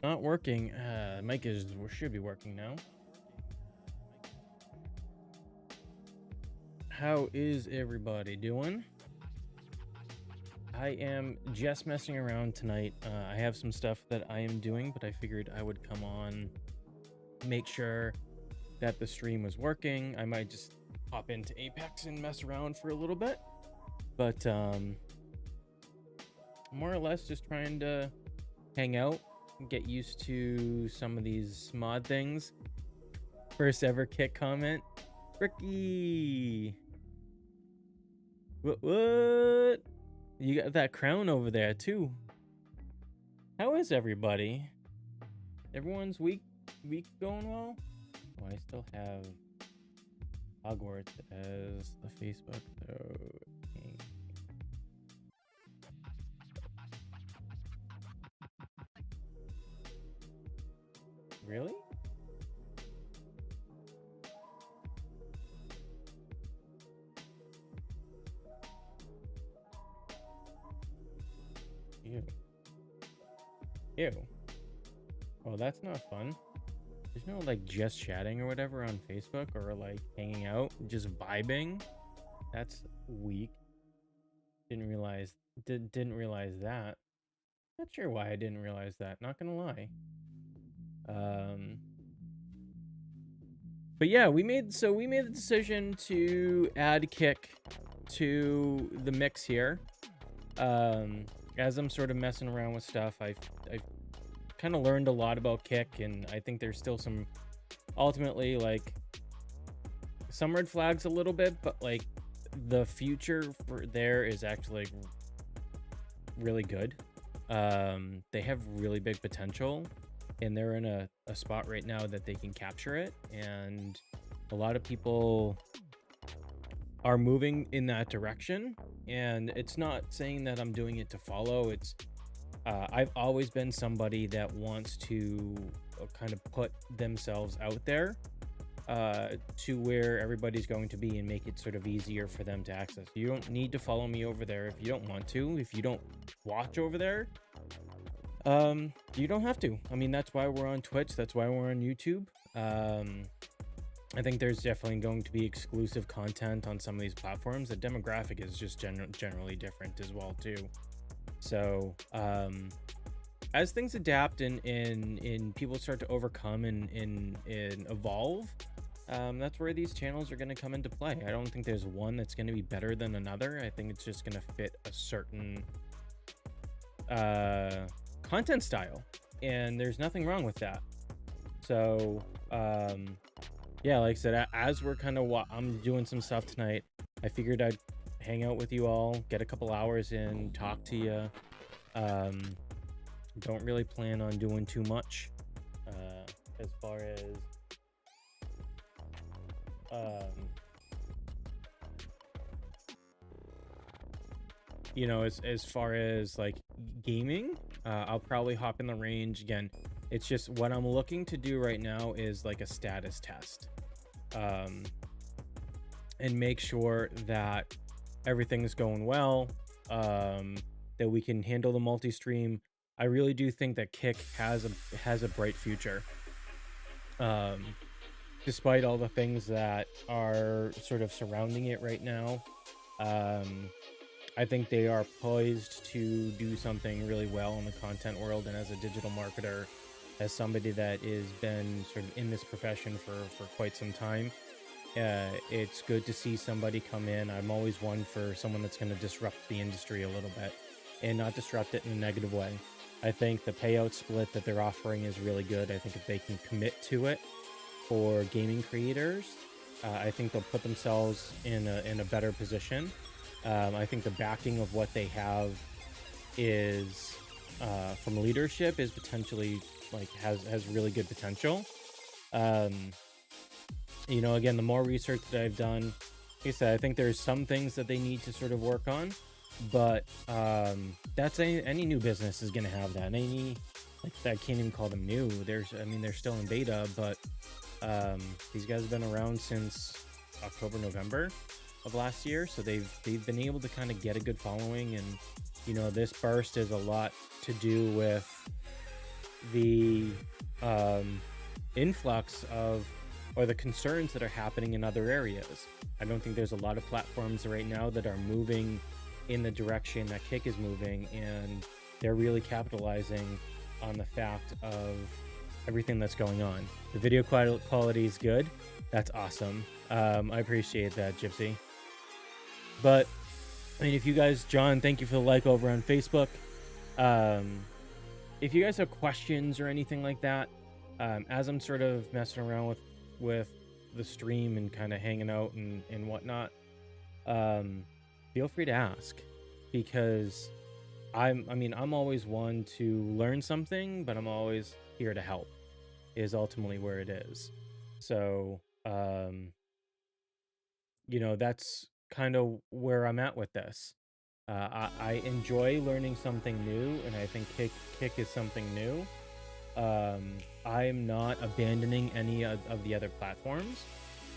Not working. Mic should be working now. How is everybody doing? I am just messing around tonight. I have some stuff that I am doing, but I figured I would come on, make sure that the stream was working. I might just hop into Apex and mess around for a little bit, but more or less just trying to hang out, get used to some of these mod things. First ever kick comment, Ricky. What? You got that crown over there too. How is everybody? Everyone's week going well? Oh, I still have Hogwarts as the Facebook though. Really? Ew. Oh, that's not fun. There's no like just chatting or whatever on Facebook or like hanging out, just vibing. That's weak. Didn't realize that. Not sure why I didn't realize that, not gonna lie. But yeah, we made the decision to add Kick to the mix here. As I'm sort of messing around with stuff, I've kind of learned a lot about Kick, and I think there's still some, ultimately, like, some red flags a little bit, but like the future for there is actually really good. They have really big potential, and they're in a spot right now that they can capture it, and a lot of people are moving in that direction. And it's not saying that I'm doing it to follow. It's I've always been somebody that wants to kind of put themselves out there to where everybody's going to be and make it sort of easier for them to access. You don't need to follow me over there if you don't want to. If you don't watch over there, you don't have to. I mean, that's why we're on Twitch. That's why we're on YouTube. I think there's definitely going to be exclusive content on some of these platforms. The demographic is just generally different as well too. So as things adapt and people start to overcome and evolve, that's where these channels are going to come into play. I don't think there's one that's going to be better than another. I think it's just going to fit a certain content style, and there's nothing wrong with that. So yeah, like I said, as we're kind of I'm doing some stuff tonight, I figured I'd hang out with you all, get a couple hours in, talk to you. Don't really plan on doing too much as far as you know, as far as like gaming. I'll probably hop in the range again. It's just what I'm looking to do right now is like a status test, and make sure that everything's going well, that we can handle the multi-stream. I really do think that Kick has a bright future, despite all the things that are sort of surrounding it right now. I think they are poised to do something really well in the content world, and as a digital marketer, as somebody that has been sort of in this profession for quite some time, it's good to see somebody come in. I'm always one for someone that's going to disrupt the industry a little bit, and not disrupt it in a negative way. I think the payout split that they're offering is really good. I think if they can commit to it for gaming creators, I think they'll put themselves in a better position. I think the backing of what they have is from leadership is potentially like has really good potential. You know, again, the more research that I've done, like I said, I think there's some things that they need to sort of work on, but that's any new business is going to have that. Any, like, I can't even call them new. They're still in beta, but these guys have been around since October, November of last year, so they've been able to kind of get a good following. And you know, this burst is a lot to do with the influx of, or the concerns that are happening in other areas. I don't think there's a lot of platforms right now that are moving in the direction that Kick is moving, and they're really capitalizing on the fact of everything that's going on. The video quality is good. That's awesome. I appreciate that, Gypsy. But I mean, if you guys, John, thank you for the like over on Facebook. If you guys have questions or anything like that, as I'm sort of messing around with the stream and kind of hanging out and whatnot, feel free to ask, because I'm always one to learn something, but I'm always here to help, is ultimately where it is. So, you know, that's kind of where I'm at with this. I enjoy learning something new, and I think Kick is something new. I am not abandoning any of the other platforms.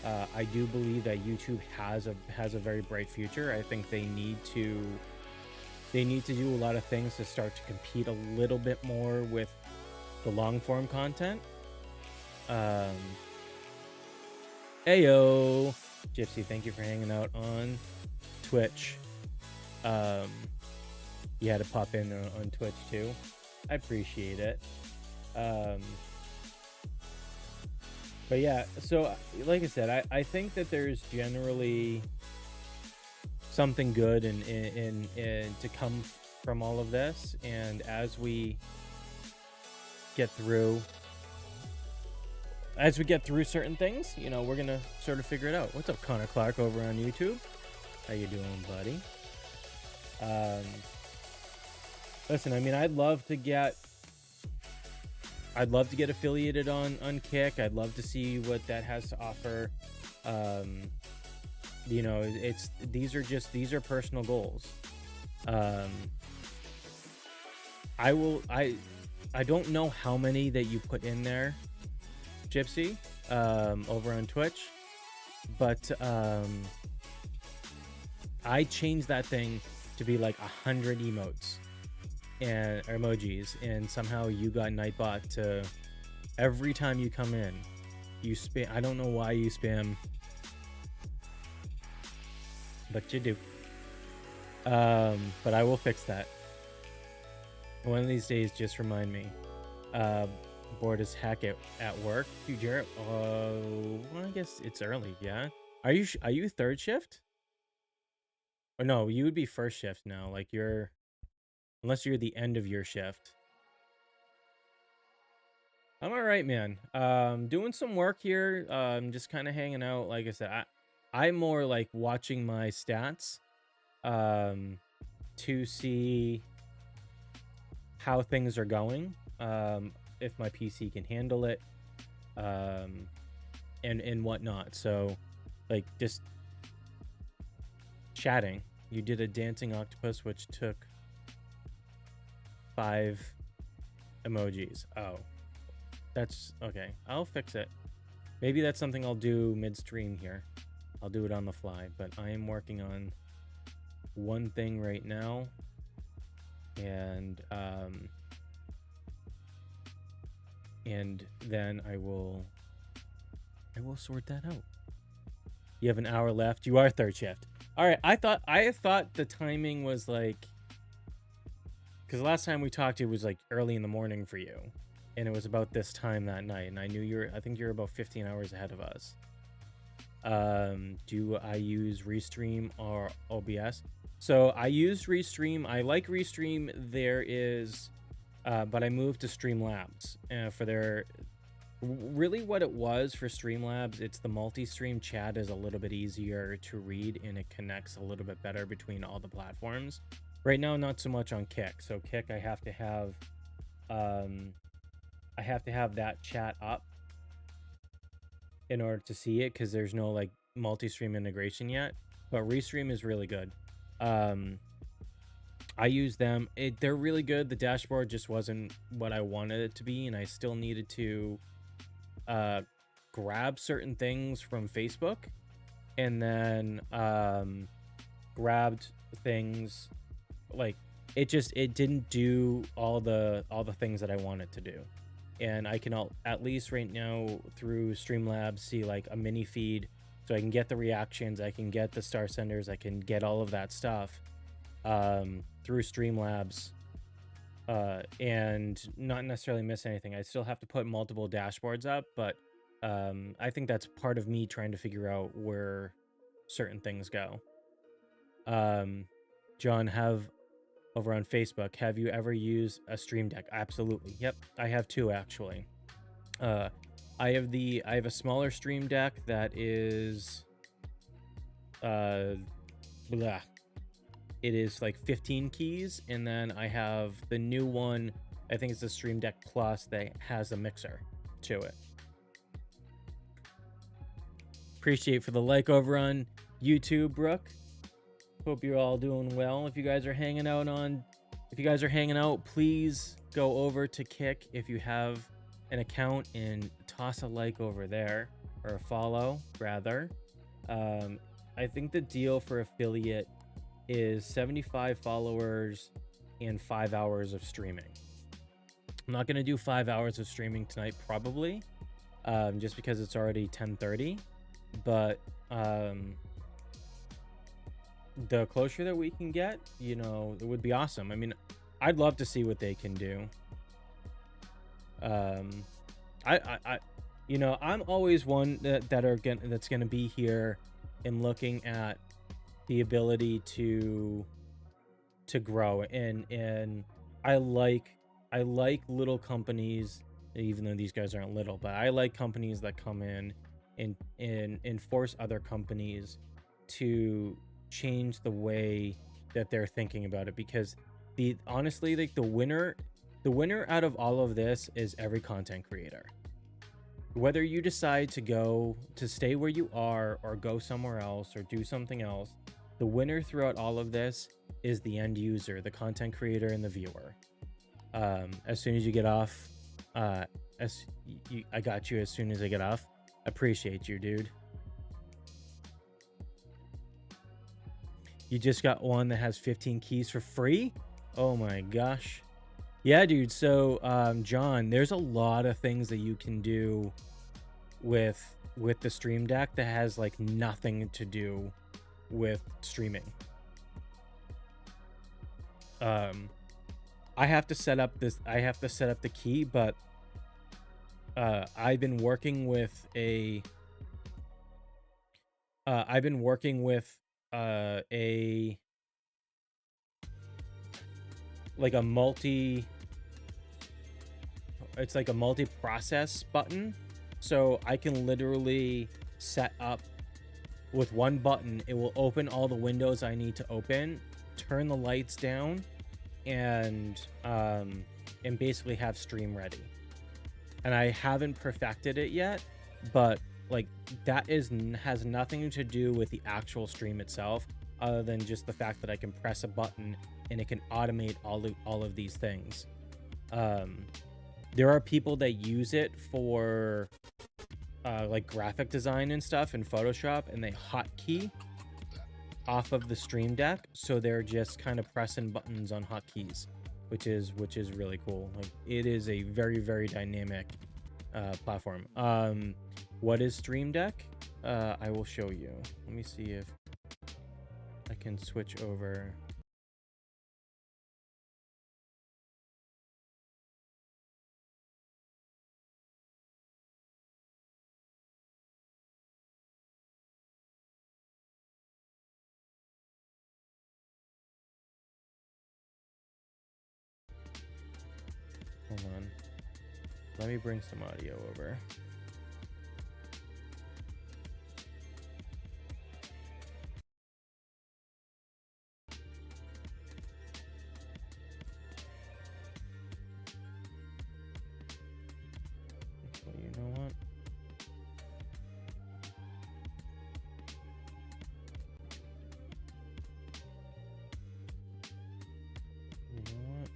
I do believe that YouTube has a very bright future. I think they need to do a lot of things to start to compete a little bit more with the long form content. Ayo, Gypsy, thank you for hanging out on Twitch. You had to pop in on Twitch too. I appreciate it. But yeah, so like I said, I think that there's generally something good and to come from all of this, and as we get through certain things, you know, we're gonna sort of figure it out. What's up, Connor Clark over on YouTube? How you doing, buddy? Listen, I mean, I'd love to get affiliated on Kick. I'd love to see what that has to offer. You know, these are personal goals. I don't know how many that you put in there, Gypsy, over on Twitch, but I changed that thing to be like 100 emotes and emojis, and somehow you got Nightbot to, every time you come in, you spam. I don't know why you spam, but you do. But I will fix that. One of these days, just remind me. Bored as heck at work. Dude, you're, well, I guess it's early, yeah? Are you third shift? Or no, you would be first shift now. Like unless you're the end of your shift. I'm all right, man. Doing some work here. Just kind of hanging out. Like I said, I'm more like watching my stats, to see how things are going. If my PC can handle it, and whatnot. So, like, just chatting. You did a dancing octopus, which took 5 emojis. Oh, that's okay. I'll fix it. Maybe that's something I'll do midstream here. I'll do it on the fly, but I am working on one thing right now, and then I will sort that out. You have an hour left. You are third shift. All right. I thought the timing was like, because last time we talked, it was like early in the morning for you, and it was about this time that night, and I knew I think you're about 15 hours ahead of us. Do I use Restream or OBS? So I use Restream. I like Restream. There is, but I moved to Streamlabs for their. Really, what it was for Streamlabs, it's the multi-stream chat is a little bit easier to read, and it connects a little bit better between all the platforms. Right now, not so much on Kick. So Kick, I have to have that chat up in order to see it, because there's no like multi-stream integration yet. But Restream is really good. I use them. They're really good. The dashboard just wasn't what I wanted it to be, and I still needed to grab certain things from Facebook, and then grabbed things like it didn't do all the things that I want it to do. And I can at least right now through Streamlabs see like a mini feed, so I can get the reactions, I can get the star senders, I can get all of that stuff through Streamlabs, and not necessarily miss anything. I still have to put multiple dashboards up, but I think that's part of me trying to figure out where certain things go. John, over on Facebook, have you ever used a Stream Deck? Absolutely. Yep, I have two actually. I have a smaller Stream Deck that is blah. It is like 15 keys, and then I have the new one, I think it's the Stream Deck Plus, that has a mixer to it. Appreciate for the like over on YouTube, Brooke. Hope you're all doing well. If you guys are hanging out, please go over to Kick if you have an account and toss a like over there, or a follow rather. I think the deal for affiliate is 75 followers and 5 hours of streaming. I'm not gonna do 5 hours of streaming tonight, probably, just because it's already 10:30. But the closer that we can get, you know, it would be awesome. I mean, I'd love to see what they can do. You know, I'm always one that's gonna be here and looking at the ability to grow, and I like little companies, even though these guys aren't little, but I like companies that come in and force other companies to change the way that they're thinking about it, because honestly, like the winner out of all of this is every content creator. Whether you decide to stay where you are or go somewhere else or do something else, the winner throughout all of this is the end user, the content creator, and the viewer. As soon as you get off, I got you as soon as I get off. Appreciate you, dude. You just got one that has 15 keys for free? Oh my gosh. Yeah, dude. So, John, there's a lot of things that you can do with the Stream Deck that has like nothing to do with streaming. I have to set up the key, but I've been working with a it's like a multi-process button, so I can literally set up with one button. It will open all the windows I need to open, turn the lights down, and basically have stream ready. And I haven't perfected it yet, but like that has nothing to do with the actual stream itself, other than just the fact that I can press a button and it can automate all of these things. There are people that use it for like graphic design and stuff in Photoshop, and they hotkey off of the Stream Deck, so they're just kind of pressing buttons on hotkeys, which is really cool. Like, it is a very, very dynamic platform. What is Stream Deck? I will show you. Let me see if I can switch over. Hold on. Let me bring some audio over. Actually, you know what? You know what?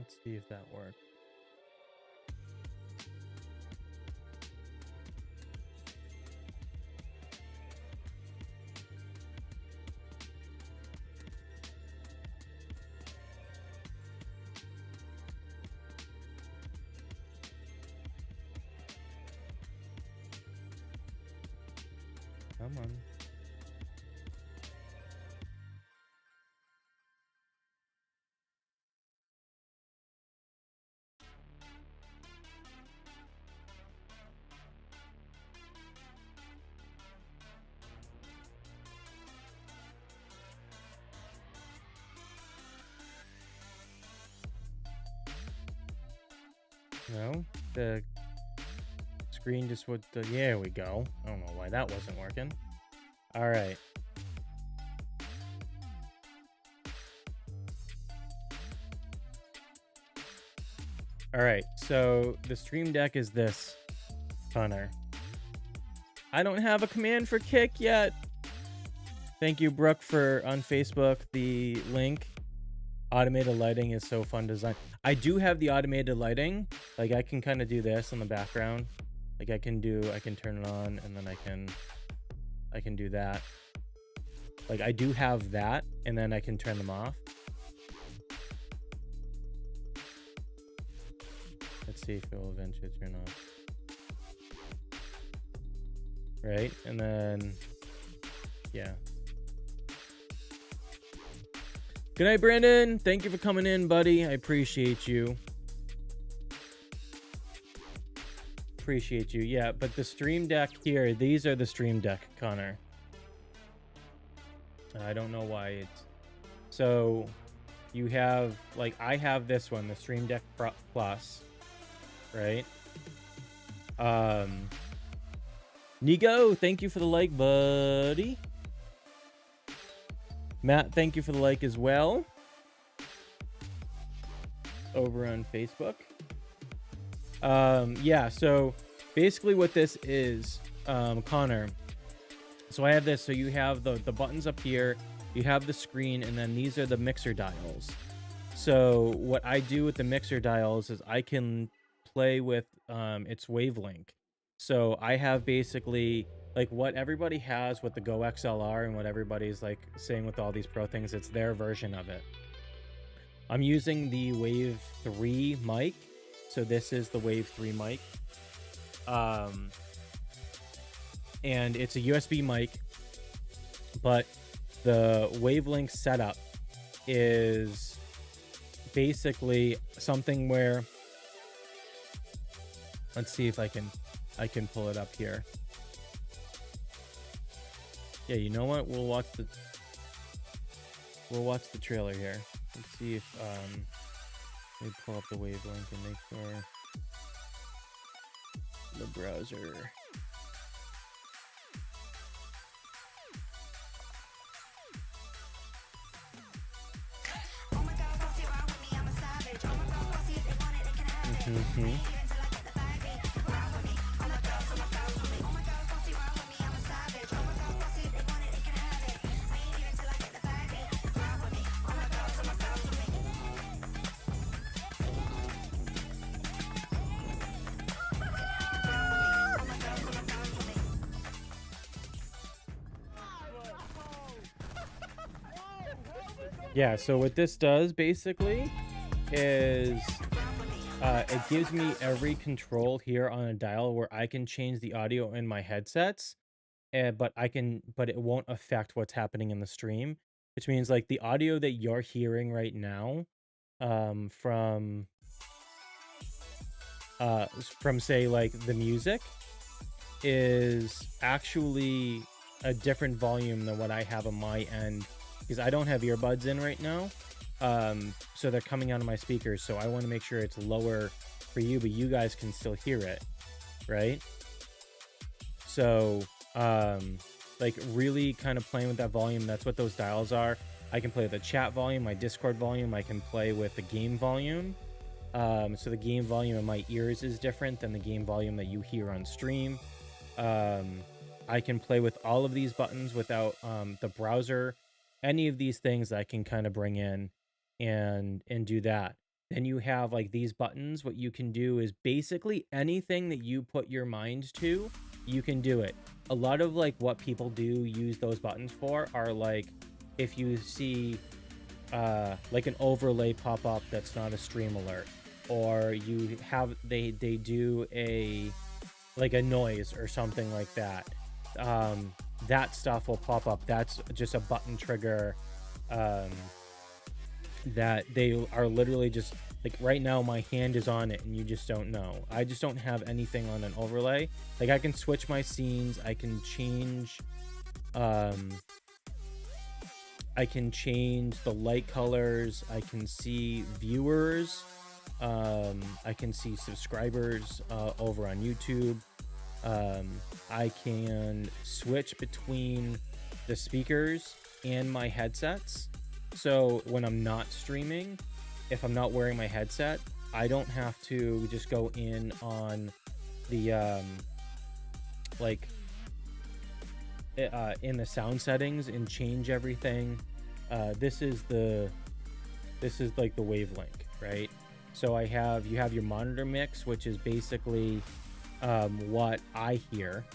Let's see if that works. Come on. No, the screen just would. There we go. I don't know why that wasn't working. All right. All right. So the Stream Deck is this, Connor. I don't have a command for kick yet. Thank you, Brooke, for on Facebook the link. Automated lighting is so fun design. I do have the automated lighting. Like I can kind of do this in the background. Like I can turn it on and then I can do that. Like I do have that and then I can turn them off. Let's see if it will eventually turn off. Right? And then, yeah. Good night, Brandon. Thank you for coming in, buddy. I appreciate you. Appreciate you. Yeah, but the Stream Deck here, these are the Stream Deck, Connor. I don't know why it's... So, you have, like, I have this one, the Stream Deck Plus, right? Nico, thank you for the like, buddy. Matt, thank you for the like as well. Over on Facebook. Yeah, so basically what this is, Connor. So I have this, so you have the buttons up here, you have the screen, and then these are the mixer dials. So what I do with the mixer dials is I can play with its wavelength. So I have basically like what everybody has with the Go XLR and what everybody's like saying with all these pro things, it's their version of it. I'm using the Wave 3 mic. So this is the Wave 3 mic. And it's a USB mic, but the wavelength setup is basically something where, let's see if I can pull it up here. Yeah, you know what? We'll watch the trailer here. Let's see if let me pull up the wavelength and make sure the browser. Yeah, so what this does basically is it gives me every control here on a dial where I can change the audio in my headsets, but it won't affect what's happening in the stream, which means like the audio that you're hearing right now from say like the music is actually a different volume than what I have on my end, because I don't have earbuds in right now. So they're coming out of my speakers, so I want to make sure it's lower for you, but you guys can still hear it, right? So like really kind of playing with that volume. That's what those dials are. I can play with the chat volume, my Discord volume. I can play with the game volume. So the game volume in my ears is different than the game volume that you hear on stream. I can play with all of these buttons without the browser. Any of these things I can kind of bring in and do that. Then you have like these buttons. What you can do is basically anything that you put your mind to, you can do it. A lot of like what people do use those buttons for are like, if you see like an overlay pop up that's not a stream alert, or you have they do a like a noise or something like that. That stuff will pop up. That's just a button trigger. That they are literally just like right now my hand is on it and you just don't know. I just don't have anything on an overlay. Like I can switch my scenes, I can change the light colors, I can see viewers, I can see subscribers over on YouTube. I can switch between the speakers and my headsets. So when I'm not streaming, if I'm not wearing my headset, I don't have to just go in on the in the sound settings and change everything. This is like the wavelength, right? So you have your monitor mix, which is basically what I hear,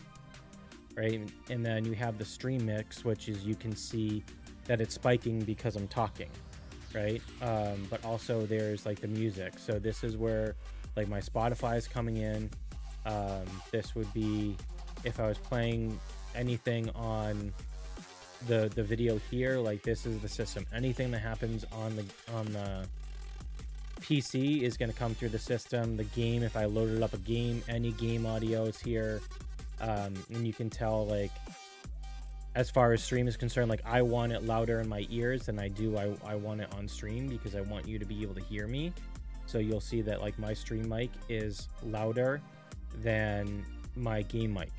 right? And then you have the stream mix, which is you can see that it's spiking because I'm talking, right? But also there's like the music. So this is where like my Spotify is coming in. This would be if I was playing anything on the video here, like this is the system. Anything that happens on the PC is going to come through the system. The game, if I loaded up a game, any game audio is here. And you can tell, like, as far as stream is concerned, like I want it louder in my ears than I do I want it on stream, because I want you to be able to hear me. So you'll see that like my stream mic is louder than my game mic.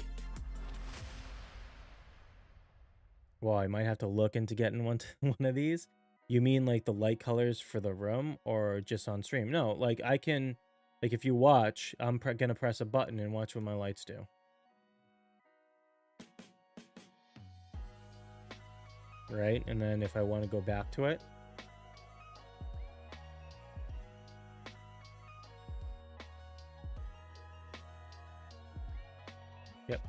Well, I might have to look into getting one of these. You mean like the light colors for the room or just on stream? No, like I can, like if you watch, I'm gonna press a button and watch what my lights do. Right, and then if I want to go back to it, yep.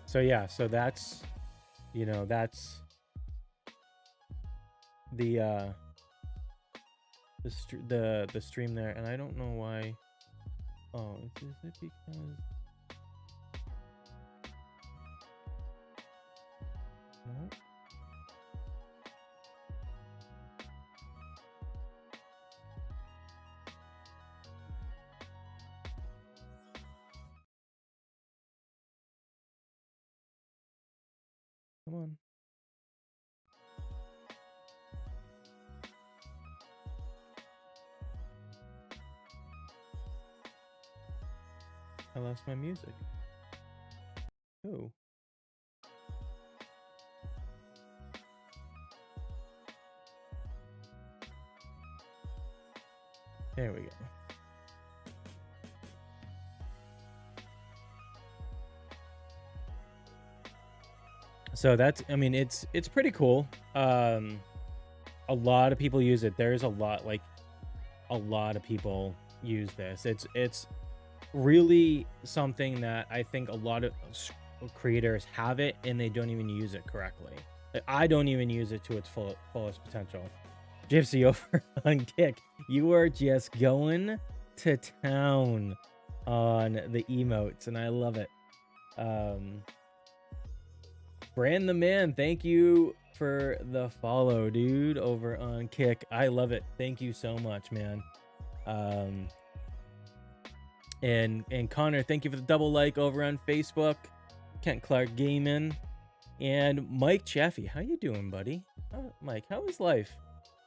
So yeah, so that's, you know, that's the stream there, and I don't know why. Oh, is it because no? Come on. I lost my music. Oh. There we go. So that's, I mean, it's pretty cool. A lot of people use it. There's a lot of people use this. It's really something that I think a lot of creators have it and they don't even use it correctly. I don't even use it to its fullest potential. Gypsy over on Kick, you are just going to town on the emotes, and I love it. Brand the Man, thank you for the follow, dude, over on Kick. I love it. Thank you so much, man. And Connor, thank you for the double like over on Facebook. Kent Clark Gaming, and Mike Chaffee. How you doing, buddy? Mike, how is life?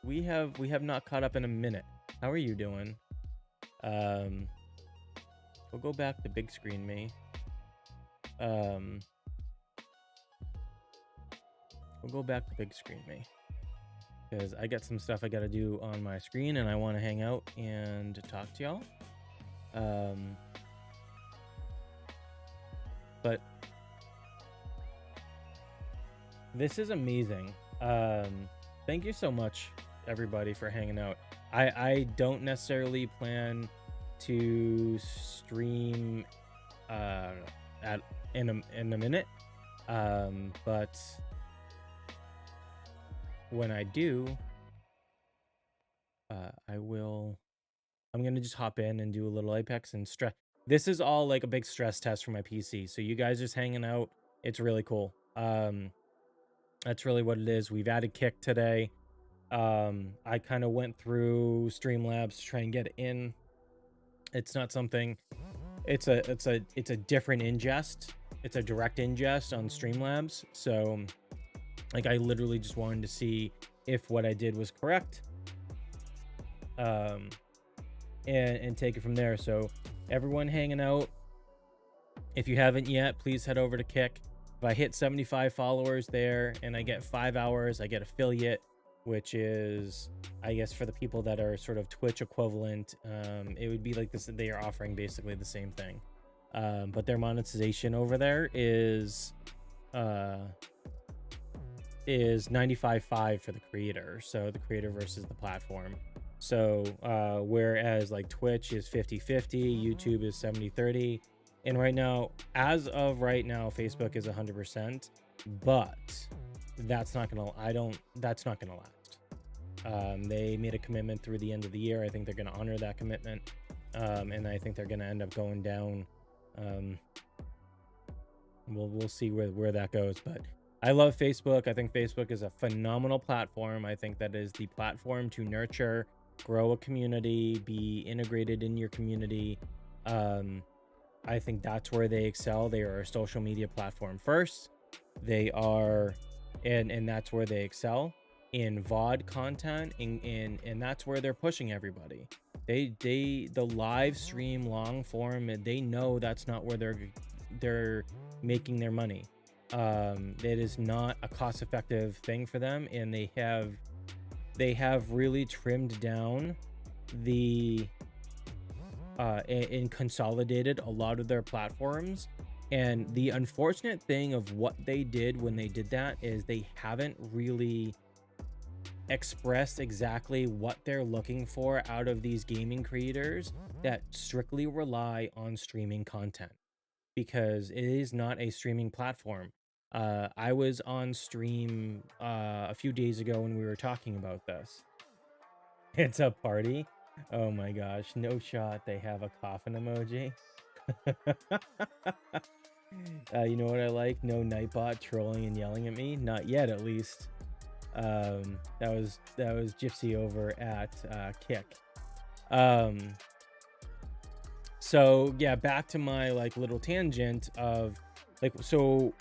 We have not caught up in a minute. How are you doing? We'll go back to big screen me. We'll go back to big screen me, because I got some stuff I got to do on my screen, and I want to hang out and talk to y'all. but this is amazing. Thank you so much, everybody, for hanging out. I don't necessarily plan to stream in a minute, but when I do, I'm gonna just hop in and do a little Apex and stress. This is all like a big stress test for my PC, so you guys just hanging out, it's really cool. That's really what it is. We've added Kick today. I kind of went through Streamlabs to try and get it in. It's not something, it's a different ingest. It's a direct ingest on Streamlabs. So like I literally just wanted to see if what I did was correct. And take it from there. So everyone hanging out, if you haven't yet, please head over to Kick. If I hit 75 followers there and I get 5 hours, I get affiliate, which is, I guess, for the people that are sort of Twitch equivalent, it would be like this. They are offering basically the same thing, but their monetization over there is 95.5 for the creator. So the creator versus the platform. So whereas like Twitch is 50-50, YouTube is 70-30. And right now, as of right now, Facebook is 100%, but that's not gonna last. They made a commitment through the end of the year. I think they're gonna honor that commitment, and I think they're gonna end up going down. We'll see where that goes. But I love Facebook. I think Facebook is a phenomenal platform. I think that is the platform to nurture, grow a community, be integrated in your community. I think that's where they excel. They are a social media platform first. They are, and that's where they excel in VOD content, and that's where they're pushing everybody. The live stream long form, they know that's not where they're making their money. It is not a cost-effective thing for them, and they have really trimmed down the and consolidated a lot of their platforms. And the unfortunate thing of what they did when they did that is they haven't really expressed exactly what they're looking for out of these gaming creators that strictly rely on streaming content, because it is not a streaming platform. I was on stream a few days ago when we were talking about this. It's a party. Oh my gosh, no shot. They have a coffin emoji. You know what I like? No Nightbot trolling and yelling at me. Not yet, at least. That was Gypsy over at Kick. So yeah, back to my like little tangent of like so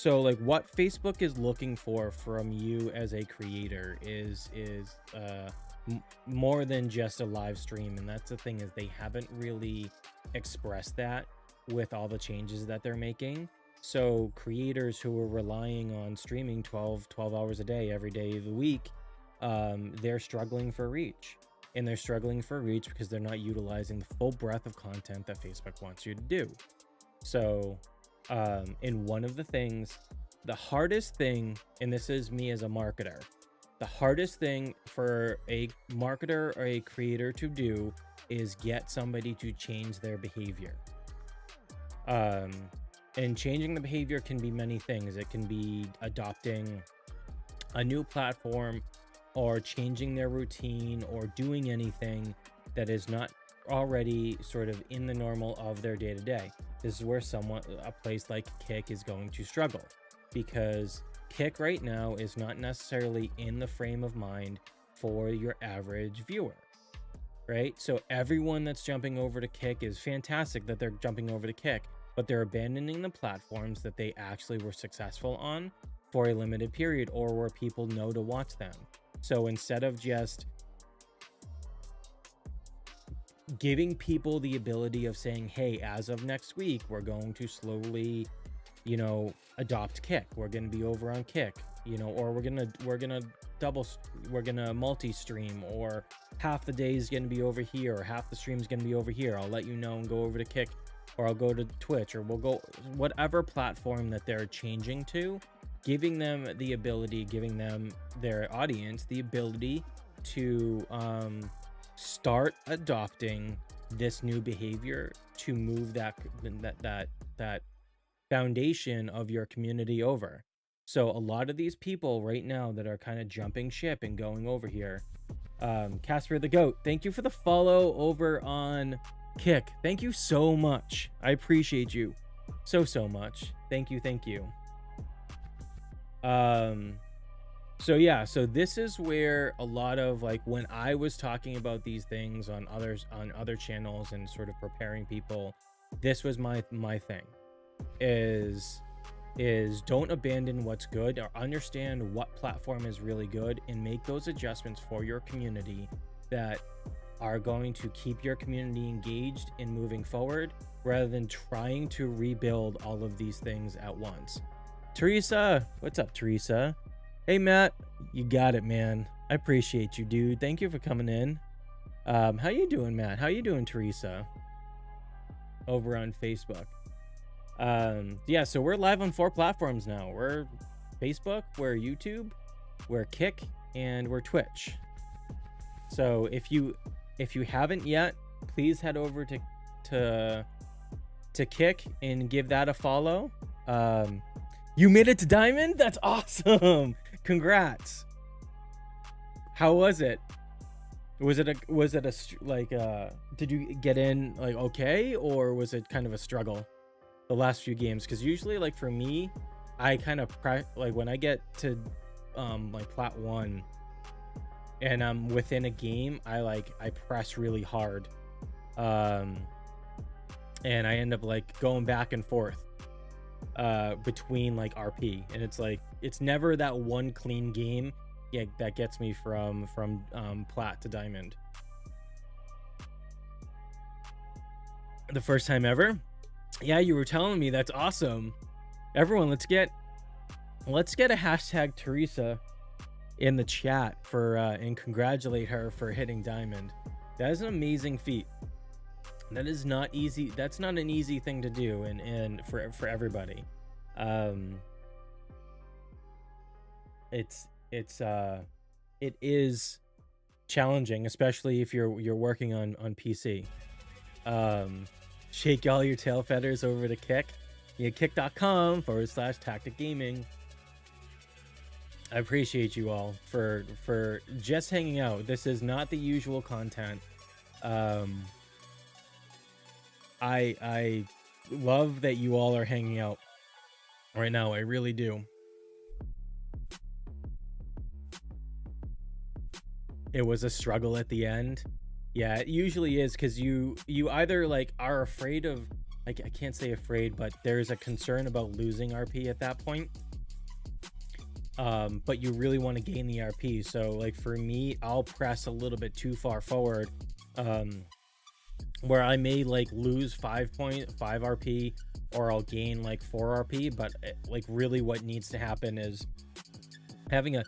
like what Facebook is looking for from you as a creator is more than just a live stream. And that's the thing, is they haven't really expressed that with all the changes that they're making. So creators who are relying on streaming 12 hours a day every day of the week, they're struggling for reach. And they're struggling for reach because they're not utilizing the full breadth of content that Facebook wants you to do. So and one of the things, the hardest thing, and this is me as a marketer, the hardest thing for a marketer or a creator to do is get somebody to change their behavior. And changing the behavior can be many things. It can be adopting a new platform, or changing their routine, or doing anything that is not already sort of in the normal of their day-to-day. This is where a place like Kick is going to struggle, because Kick right now is not necessarily in the frame of mind for your average viewer, right? So everyone that's jumping over to Kick is fantastic that they're jumping over to Kick, but they're abandoning the platforms that they actually were successful on for a limited period, or where people know to watch them. So instead of just giving people the ability of saying, hey, as of next week, we're going to slowly, adopt Kick. We're going to be over on Kick, or we're going to multi-stream, or half the day is going to be over here, or half the stream is going to be over here. I'll let you know and go over to Kick or I'll go to Twitch, or we'll go whatever platform that they're changing to, giving them the ability, giving them their audience the ability to start adopting this new behavior to move that foundation of your community over. So a lot of these people right now that are kind of jumping ship and going over here, Casper the Goat, thank you for the follow over on Kick. Thank you so much. I appreciate you so much. Thank you. So yeah, so this is where a lot of, like, when I was talking about these things on other channels and sort of preparing people, this was my thing is don't abandon what's good, or understand what platform is really good and make those adjustments for your community that are going to keep your community engaged and moving forward, rather than trying to rebuild all of these things at once. Teresa, what's up, Teresa? Hey, Matt, you got it, man. I appreciate you, dude. Thank you for coming in. How you doing, Matt? How you doing, Teresa? Over on Facebook. Yeah, so we're live on 4 platforms now. We're Facebook, we're YouTube, we're Kick, and we're Twitch. So if you haven't yet, please head over to Kick and give that a follow. You made it to Diamond? That's awesome. Congrats. How was it? Did you get in like okay, or was it kind of a struggle the last few games? Because usually, like, for me, I kind of like when I get to like plat 1 and I'm within a game, I press really hard, and I end up like going back and forth between like RP, and it's like it's never that one clean game that gets me from plat to diamond. The first time ever? Yeah, you were telling me. That's awesome. Everyone, let's get a hashtag Teresa in the chat for and congratulate her for hitting diamond. That is an amazing feat. That is not easy. That's not an easy thing to do, and for everybody. It is challenging, especially if you're working on PC. Shake all your tail feathers over to Kick. Yeah, kick.com/Tachtic Gaming. I appreciate you all for just hanging out. This is not the usual content. I love that you all are hanging out right now. I really do. It was a struggle at the end. Yeah, it usually is, because you either like are afraid of, I can't say afraid, but there's a concern about losing RP at that point. But you really want to gain the RP. So like for me, I'll press a little bit too far forward, where I may like lose 5.5 RP, or I'll gain like 4 RP. But like really what needs to happen is having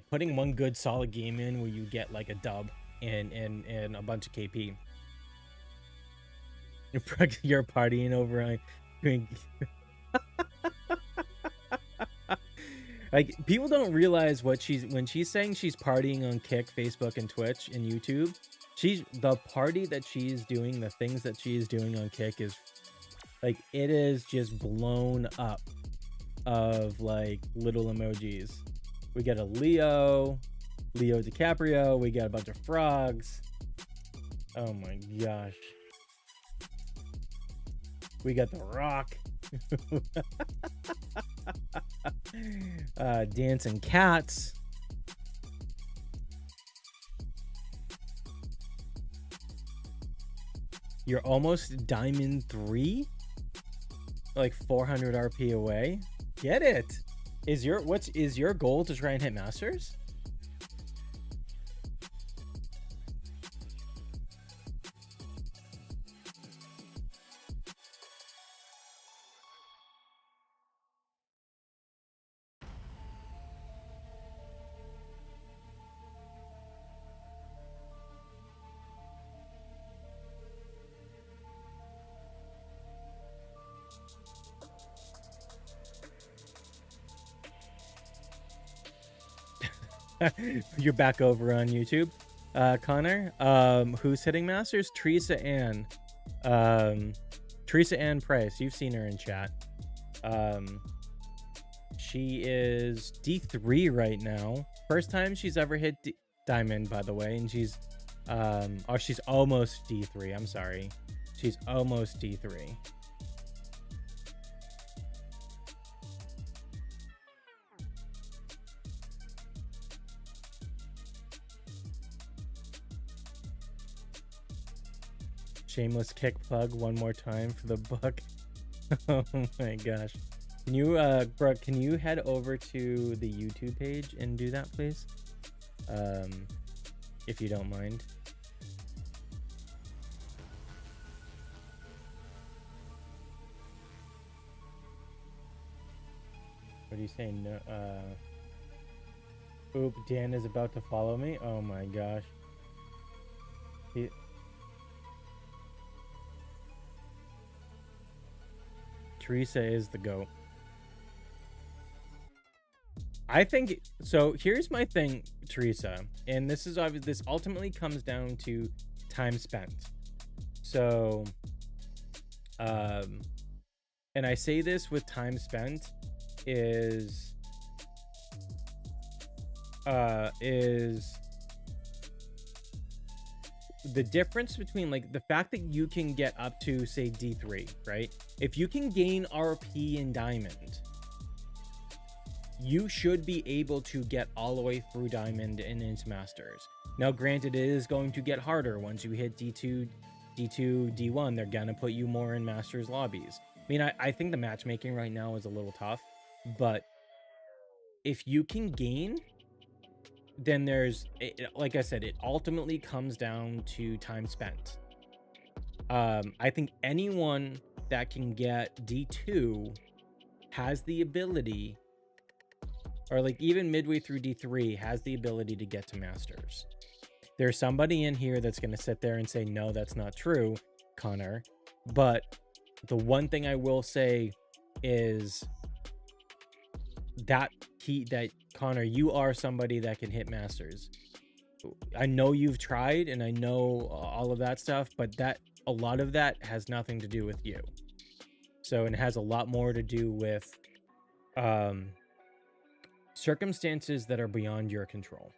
putting one good solid game in where you get like a dub and a bunch of KP. You're partying over on doing like, people don't realize what when she's saying she's partying on Kick, Facebook, and Twitch and YouTube. The party that she's doing, the things that she's doing on Kick is like, it is just blown up of like little emojis. We got a Leo DiCaprio. We got a bunch of frogs. Oh my gosh. We got The Rock. Dancing cats. You're almost Diamond 3? Like 400 RP away? Get it. Is your goal to try and hit Masters? You're back over on YouTube. Connor, who's hitting masters? Teresa Ann. Teresa Ann Price. You've seen her in chat. She is D3 right now. First time she's ever hit Diamond, by the way, and she's she's almost D3. I'm sorry. She's almost D3. Shameless kick plug one more time for the book. Oh my gosh. Can you, Brooke, can you head over to the YouTube page and do that, please? If you don't mind. What are you saying? No, oop, Dan is about to follow me. Oh my gosh. Teresa is the GOAT. I think so. Here's my thing, Teresa, and this is obvious. This ultimately comes down to time spent. So, and I say this with time spent is the difference between like the fact that you can get up to say D3, right? If you can gain RP in Diamond, you should be able to get all the way through Diamond and into Masters. Now, granted, it is going to get harder once you hit D2, D1. They're gonna put you more in Masters lobbies. I mean, I think the matchmaking right now is a little tough, but if you can gain, then there's, like I said, it ultimately comes down to time spent. I think anyone that can get D2 has the ability, or like even midway through D3 has the ability to get to Masters. There's somebody in here that's going to sit there and say, no, that's not true, Connor. But the one thing I will say is that Connor, you are somebody that can hit Masters. I know you've tried and I know all of that stuff, but a lot of that has nothing to do with you. So it has a lot more to do with circumstances that are beyond your control.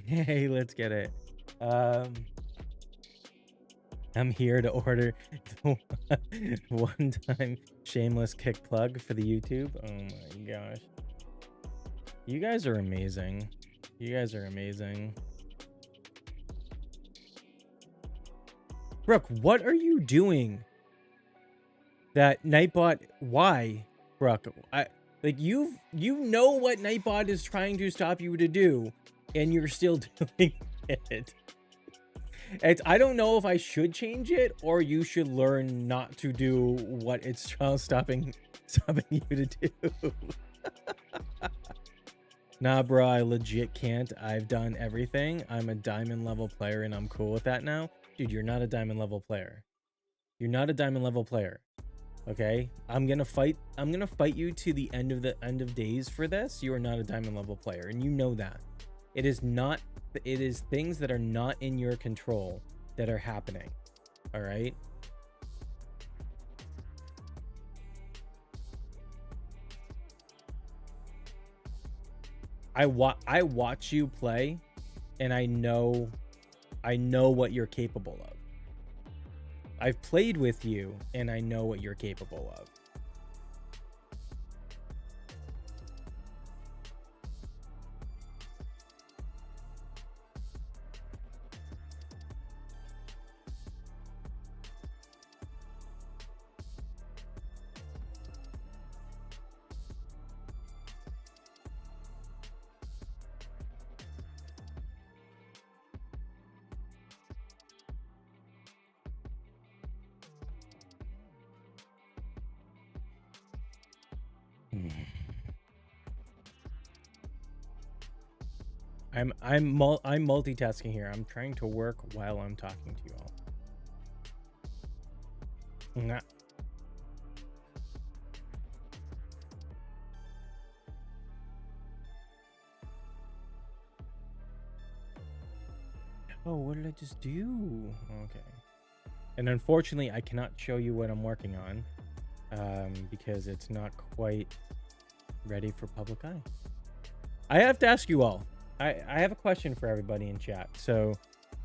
Hey, let's get it. I'm here to order the one-time shameless kick plug for the YouTube. Oh my gosh. You guys are amazing. You guys are amazing. Brooke, what are you doing? That Nightbot, why? Brooke, you know what Nightbot is trying to stop you to do, and you're still doing it. I don't know if I should change it or you should learn not to do what it's stopping you to do. Nah, bro, I legit can't. I've done everything. I'm a diamond level player and I'm cool with that now. Dude, you're not a diamond level player. You're not a diamond level player. Okay? I'm gonna fight you to the end of days for this. You are not a diamond level player, and you know that. It is things that are not in your control that are happening. All right? I watch you play, and I know what you're capable of. I've played with you, and I know what you're capable of. I'm multitasking here. I'm trying to work while I'm talking to you all. Nah. Oh, what did I just do? Okay. And unfortunately, I cannot show you what I'm working on because it's not quite ready for public eye. I have to ask you all. I have a question for everybody in chat. So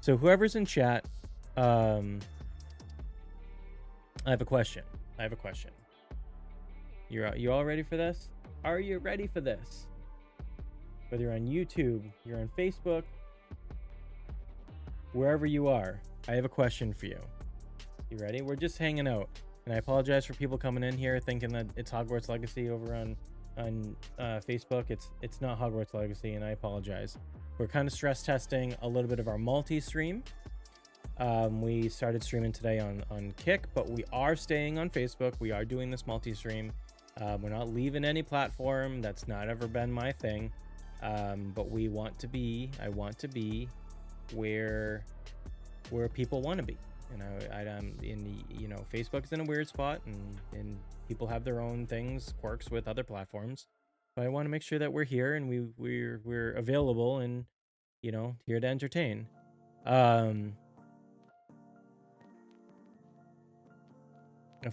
whoever's in chat, I have a question. You all ready for this? Are you ready for this? Whether you're on YouTube, you're on Facebook, wherever you are, I have a question for you. You ready? We're just hanging out. And I apologize for people coming in here thinking that it's Hogwarts Legacy over on Facebook. It's not Hogwarts Legacy, and I apologize. We're kind of stress testing a little bit of our multi-stream. We started streaming today on Kick, but we are staying on Facebook. We are doing this multi-stream. We're not leaving any platform. That's not ever been my thing. But I want to be where people want to be. Facebook's in a weird spot, and people have their own things, quirks with other platforms. But I want to make sure that we're here and we're available and here to entertain.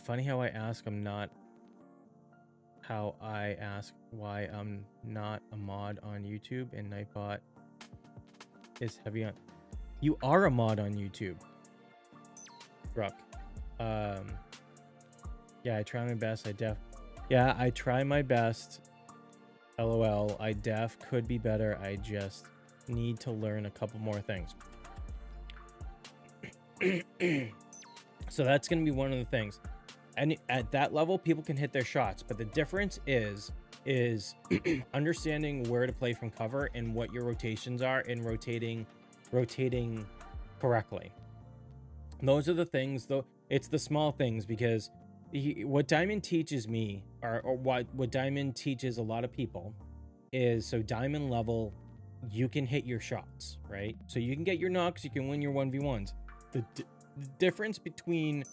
Funny how I ask why I'm not a mod on YouTube, and Nightbot is heavy on. You are a mod on YouTube. Ruck. Yeah, I try my best. I try my best. LOL. I could be better. I just need to learn a couple more things. So that's going to be one of the things. And at that level, people can hit their shots. But the difference is understanding where to play from cover and what your rotations are and rotating correctly. Those are the things, though. It's the small things, because what Diamond teaches me, or what Diamond teaches a lot of people, is so Diamond level, you can hit your shots, right? So you can get your knocks, you can win your 1v1s. The difference between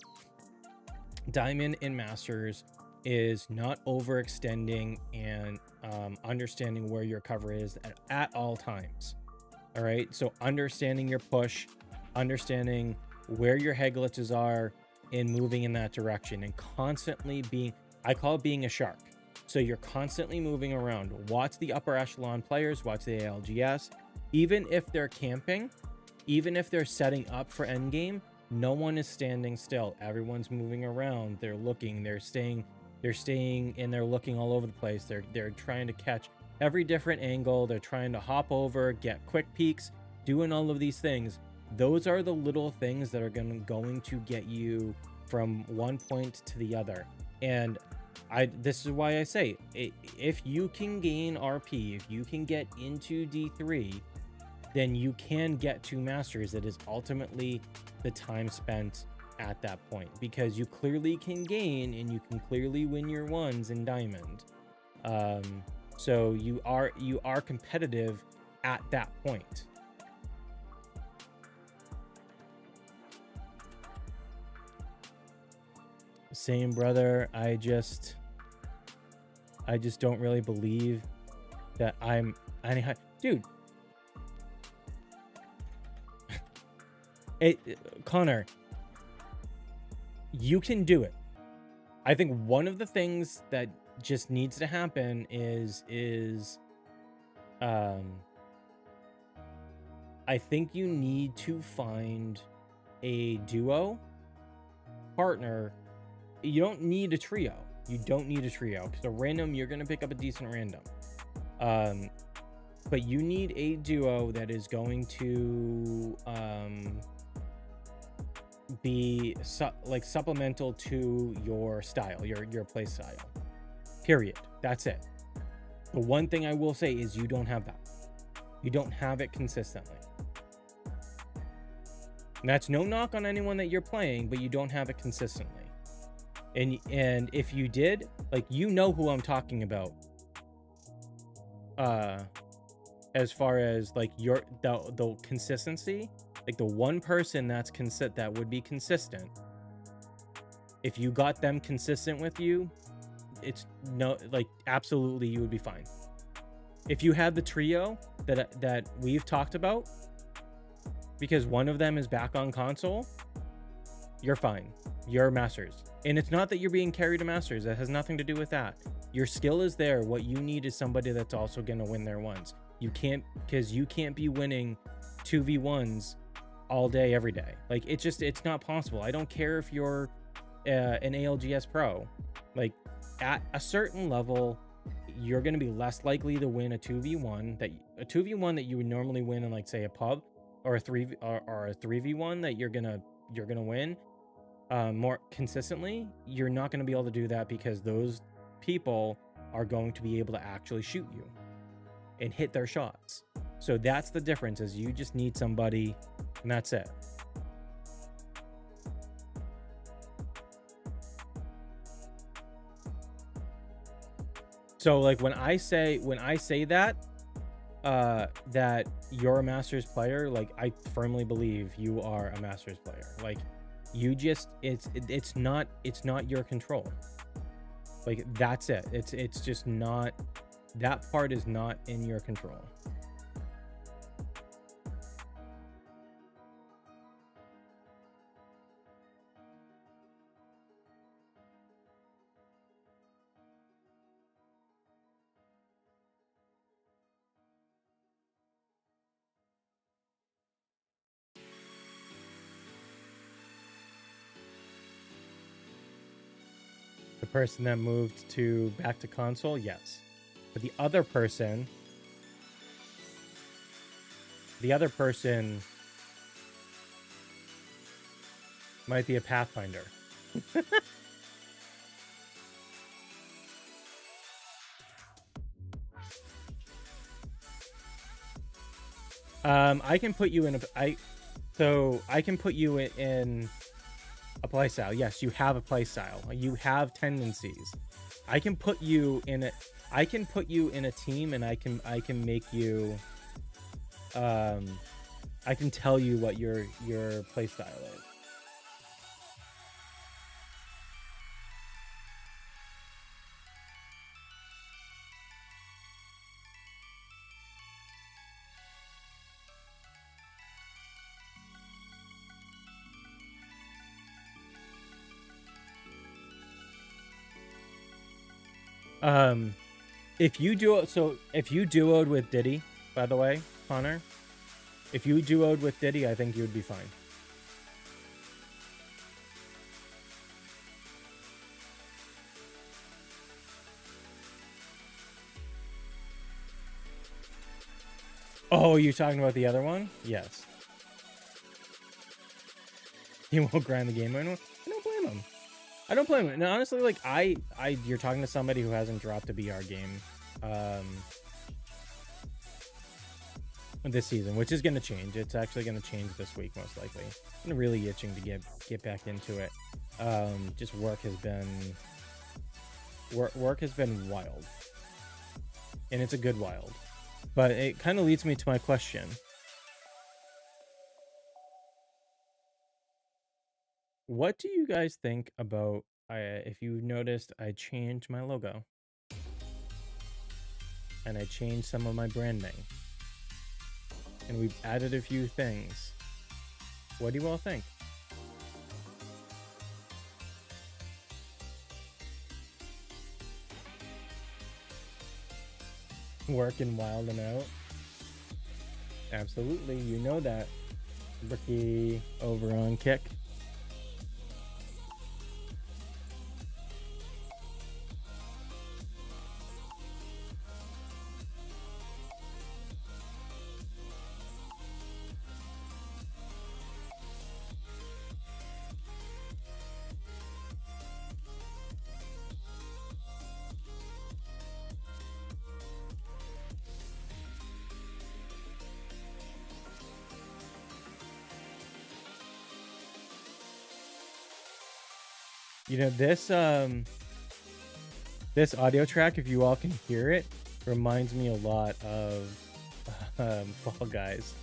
Diamond and Masters is not overextending and understanding where your cover is at all times. All right, so understanding your push, understanding where your head glitches are, and moving in that direction, and constantly I call it being a shark. So you're constantly moving around. Watch the upper echelon players, watch the ALGS. Even if they're camping, even if they're setting up for endgame, no one is standing still. Everyone's moving around. They're looking, they're staying, and they're looking all over the place. They're trying to catch every different angle. They're trying to hop over, get quick peeks, doing all of these things. Those are the little things that are going to get you from one point to the other. And this is why I say, if you can gain RP, if you can get into D3, then you can get to Masters. It is ultimately the time spent at that point, because you clearly can gain and you can clearly win your ones in Diamond. So you are competitive at that point. Same, brother. I just don't really believe that I'm any dude. Connor, you can do it. I think one of the things that just needs to happen is I think you need to find a duo partner. You don't need a trio. Because a random, you're gonna pick up a decent random. But you need a duo that is going to be supplemental to your style, your play style. Period. That's it. The one thing I will say is you don't have that. You don't have it consistently. And that's no knock on anyone that you're playing, but you don't have it consistently. And if you did, who I'm talking about. as far as like the consistency, like the one person that would be consistent. If you got them consistent with you, it's no, like absolutely you would be fine. If you had the trio that we've talked about, because one of them is back on console, you're fine. You're masters. And it's not that you're being carried to masters. That has nothing to do with that. Your skill is there. What you need is somebody that's also going to win their ones. You can't, because you can't be winning 2v1s all day, every day. Like, it's not possible. I don't care if you're an ALGS pro. Like, at a certain level, you're going to be less likely to win a 2v1 that you would normally win in, like, say, a pub, or a 3v1 that you're gonna win more consistently. You're not going to be able to do that because those people are going to be able to actually shoot you and hit their shots. So that's the difference, is you just need somebody, and that's it. So like when I say that that you're a Masters player, like I firmly believe you are a Masters player. Like you just, it's not your control. Like that's it. It's just not, that part is not in your control. The person that moved back to console, yes. But the other person might be a Pathfinder. I can put you in I can put you in a playstyle. Yes, you have a playstyle. You have tendencies. I can put you in a team, and I can make you I can tell you what your playstyle is. If you duoed with Diddy, by the way, Connor, if you duoed with Diddy, I think you would be fine. Oh, you're talking about the other one? Yes. He won't grind the game anymore. I don't blame him. I don't blame him. And honestly, like you're talking to somebody who hasn't dropped a BR game this season, which is going to change. It's actually going to change this week, most likely. I'm really itching to get back into it. Just work has been wild, and it's a good wild. But it kind of leads me to my question. What do you guys think about, if you've noticed, I changed my logo. And I changed some of my branding. And we've added a few things. What do you all think? Working wild and out. Absolutely, you know that. Ricky over on Kick. You know, this audio track, if you all can hear it, reminds me a lot of Fall Guys.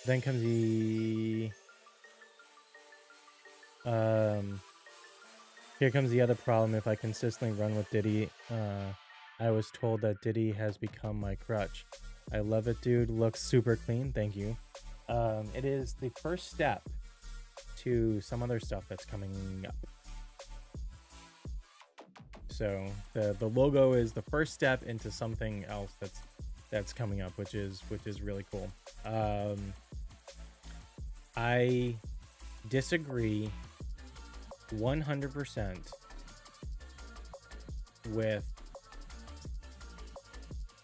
Then comes the here comes the other problem. If I consistently run with Diddy, I was told that Diddy has become my crutch. I love it, dude. Looks super clean. Thank you. It is the first step to some other stuff that's coming up. So the logo is the first step into something else that's coming up, which is really cool. I disagree 100% with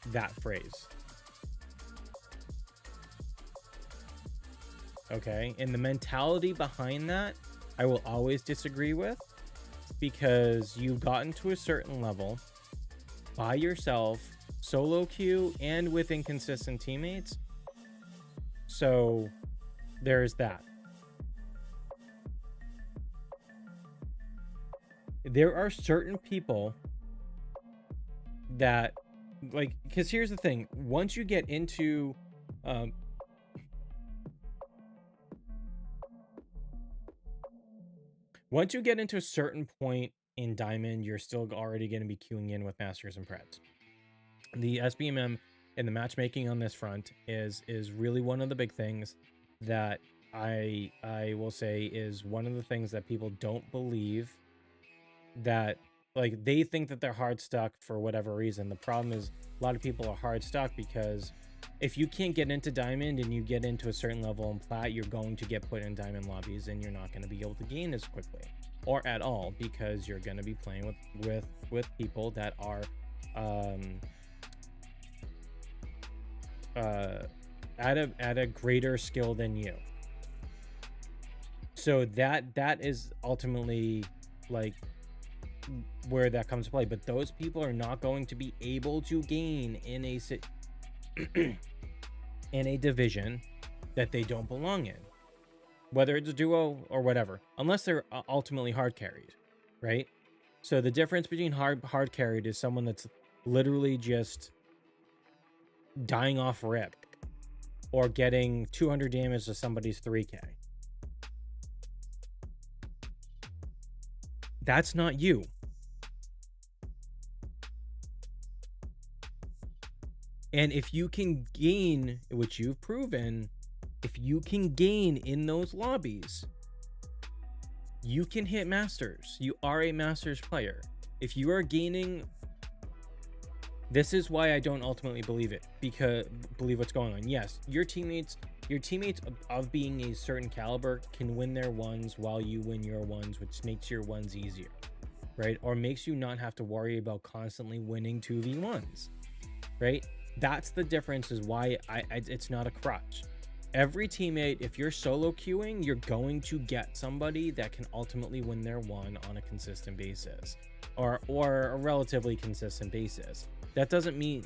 that phrase. Okay, and the mentality behind that, I will always disagree with, because you've gotten to a certain level by yourself, solo queue, and with inconsistent teammates. So there's that. There are certain people that, like, because here's the thing, once you get into once you get into a certain point in Diamond, you're still already going to be queuing in with Masters and Preds. The SBMM and the matchmaking on this front is really one of the big things that I will say is one of the things that people don't believe, that, like, they think that they're hard stuck for whatever reason. The problem is a lot of people are hard stuck because if you can't get into Diamond and you get into a certain level in Plat, you're going to get put in Diamond lobbies and you're not going to be able to gain as quickly or at all, because you're going to be playing with people that are at a greater skill than you. So that is ultimately, like, where that comes to play. But those people are not going to be able to gain in a in a division that they don't belong in, whether it's a duo or whatever, unless they're ultimately hard carried, right? So the difference between hard carried is someone that's literally just dying off rip or getting 200 damage to somebody's 3k. That's not you. And if you can gain, which you've proven, if you can gain in those lobbies, you can hit Masters. You are a Masters player. If you are gaining, this is why I don't ultimately believe it, because believe what's going on. Yes, your teammates of being a certain caliber can win their ones while you win your ones, which makes your ones easier, right? Or makes you not have to worry about constantly winning 2v1s, right? That's the difference, is why it's not a crutch. every teammate, if you're solo queuing, you're going to get somebody that can ultimately win their one on a consistent basis, or a relatively consistent basis. That doesn't mean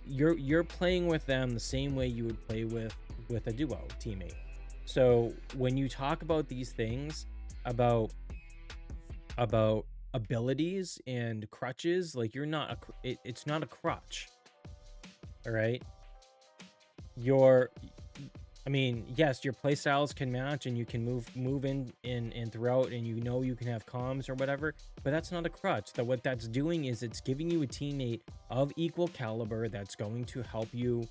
you're playing with them the same way you would play with a duo teammate. So when you talk about these things about abilities and crutches, like, you're not it's not a crutch. All right, I mean, yes, your play styles can match and you can move in throughout, and you can have comms or whatever, but that's not a crutch. That what that's doing is it's giving you a teammate of equal caliber that's going to help you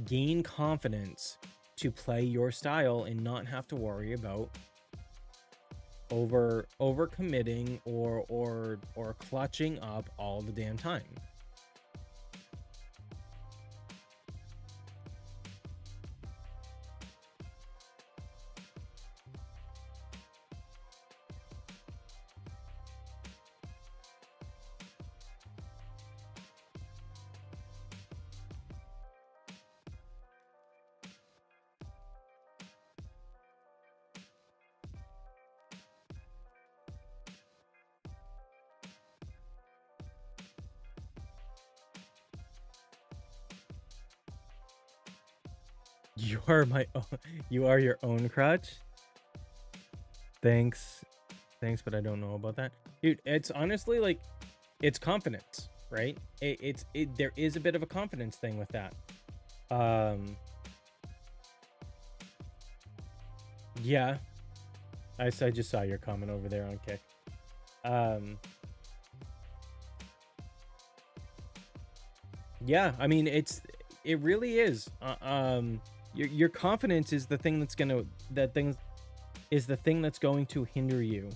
gain confidence to play your style and not have to worry about over committing or clutching up all the damn time. You are my own, you are your own crutch. Thanks, but I don't know about that, dude. It's honestly like, it's confidence, right? There is a bit of a confidence thing with that. Yeah, I just saw your comment over there on Kick. Yeah, I mean, it really is. Your confidence is the thing that's going to hinder you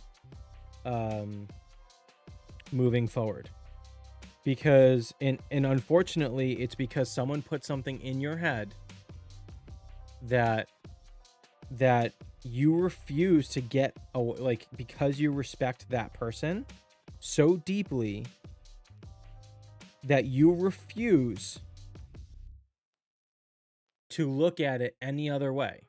moving forward, because and unfortunately it's because someone put something in your head that you refuse to get like, because you respect that person so deeply that you refuse to look at it any other way.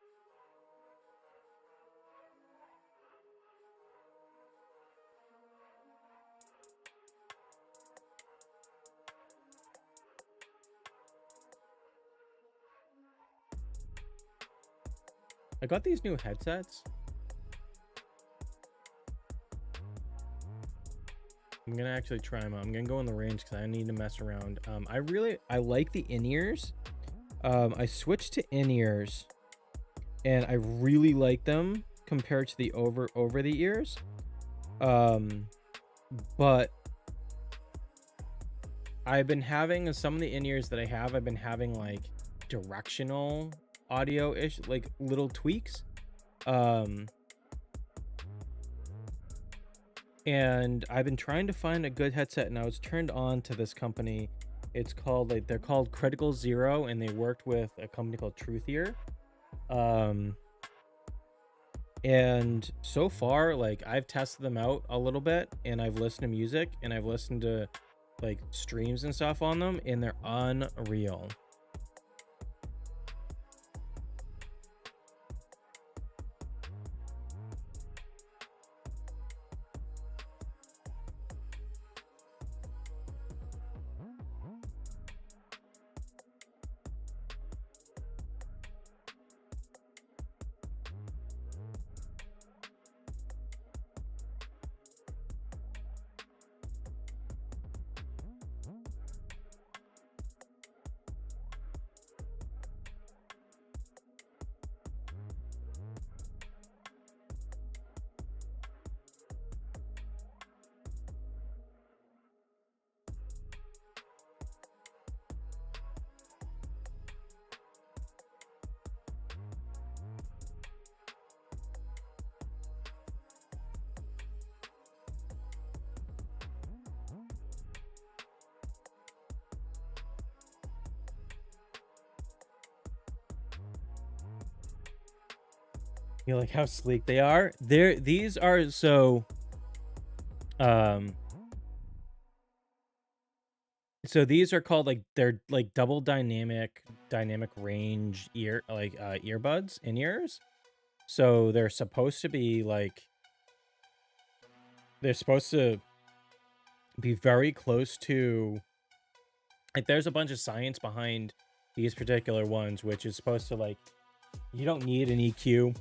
I got these new headsets. I'm gonna actually try them out. I'm gonna go in the range because I need to mess around. I like the in-ears. I switched to in-ears and I really like them compared to the over the ears. But I've been having some of the in-ears that I've been having like directional audio-ish, like little tweaks. And I've been trying to find a good headset, and I was turned on to this company. It's called, like, they're called Critical Zero, and they worked with a company called Truthier. And so far, like, I've tested them out a little bit, and I've listened to music, and I've listened to like streams and stuff on them, and they're unreal. You like how sleek they are? These are so So these are called like, they're like double dynamic range earbuds, in-ears. So they're supposed to be like, they're supposed to be very close to, like, there's a bunch of science behind these particular ones, which is supposed to, like, you don't need an EQ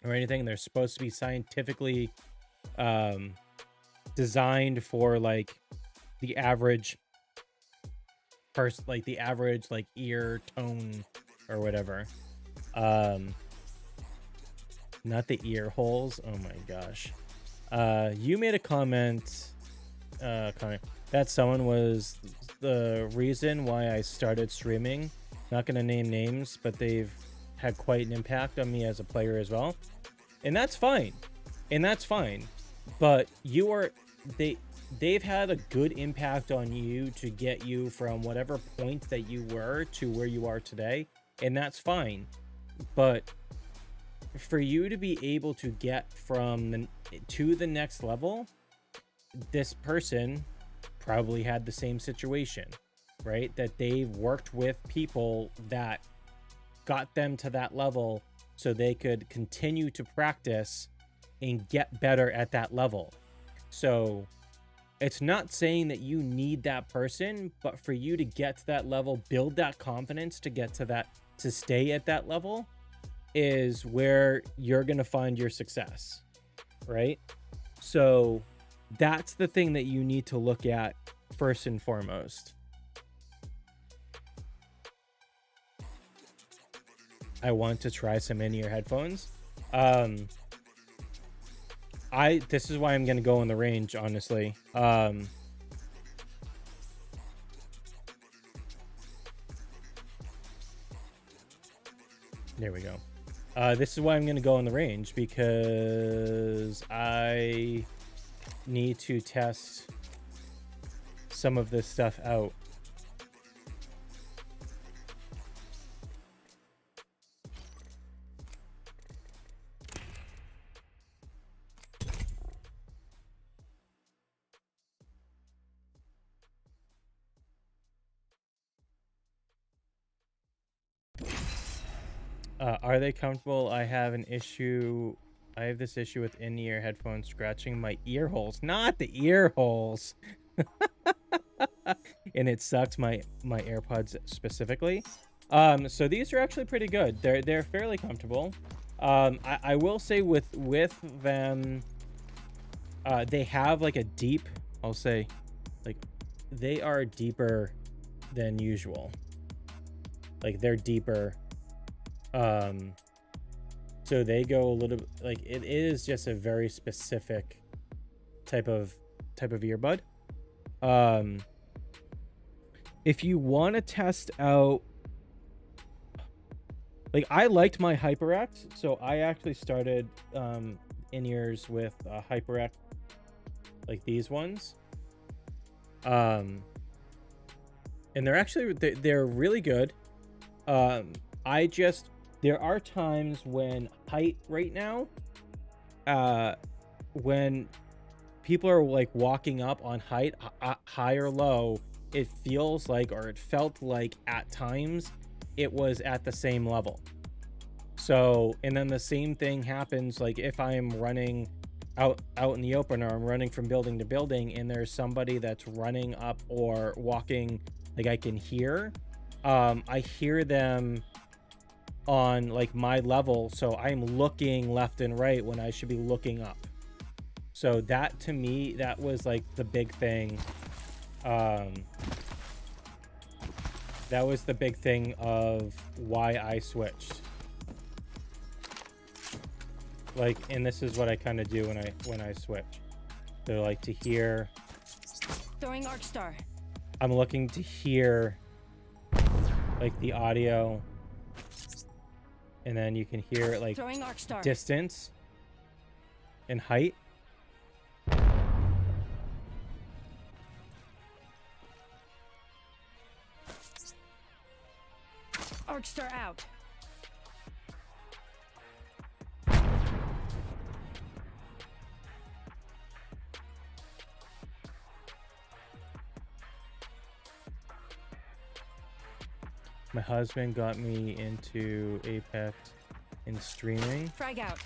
or anything. They're supposed to be scientifically designed for like the average person, like the average like ear tone or whatever. Not the ear holes. Oh my gosh. You made a comment that someone was the reason why I started streaming. Not gonna name names, but they've had quite an impact on me as a player as well, and that's fine. But they've had a good impact on you to get you from whatever point that you were to where you are today, and that's fine. But for you to be able to get to the next level, this person probably had the same situation, right? That they've worked with people that got them to that level so they could continue to practice and get better at that level. So it's not saying that you need that person, but for you to get to that level, build that confidence to get to that, to stay at that level, is where you're going to find your success, right? So that's the thing that you need to look at first and foremost. I want to try some in-ear headphones. This is why I'm going to go in the range, honestly. There we go. This is why I'm going to go in the range, because I need to test some of this stuff out. Are they comfortable? I have this issue with in-ear headphones scratching my ear holes. Not the ear holes. And it sucks, my AirPods specifically. So these are actually pretty good. They're fairly comfortable. I will say with them, they have like a deep, I'll say, like, they are deeper than usual. Like, they're deeper. So they go a little bit, like, it is just a very specific type of earbud. If you want to test out, like, I liked my HyperX, so I actually started in-ears with HyperX, like these ones. And they're actually, they're really good. There are times when height right now, when people are like walking up on height, high or low, it feels like, or it felt like at times it was at the same level. So, and then the same thing happens, like if I'm running out in the open, or I'm running from building to building, and there's somebody that's running up or walking, like I can hear, I hear them on like my level, so I'm looking left and right when I should be looking up. So that, to me, that was like the big thing. That was the big thing of why I switched. Like, and this is what I kind of do when I switch. So like to hear, throwing arc star. I'm looking to hear like the audio, and then you can hear like distance and height. Arc star out. My husband got me into Apex and streaming. Frag out.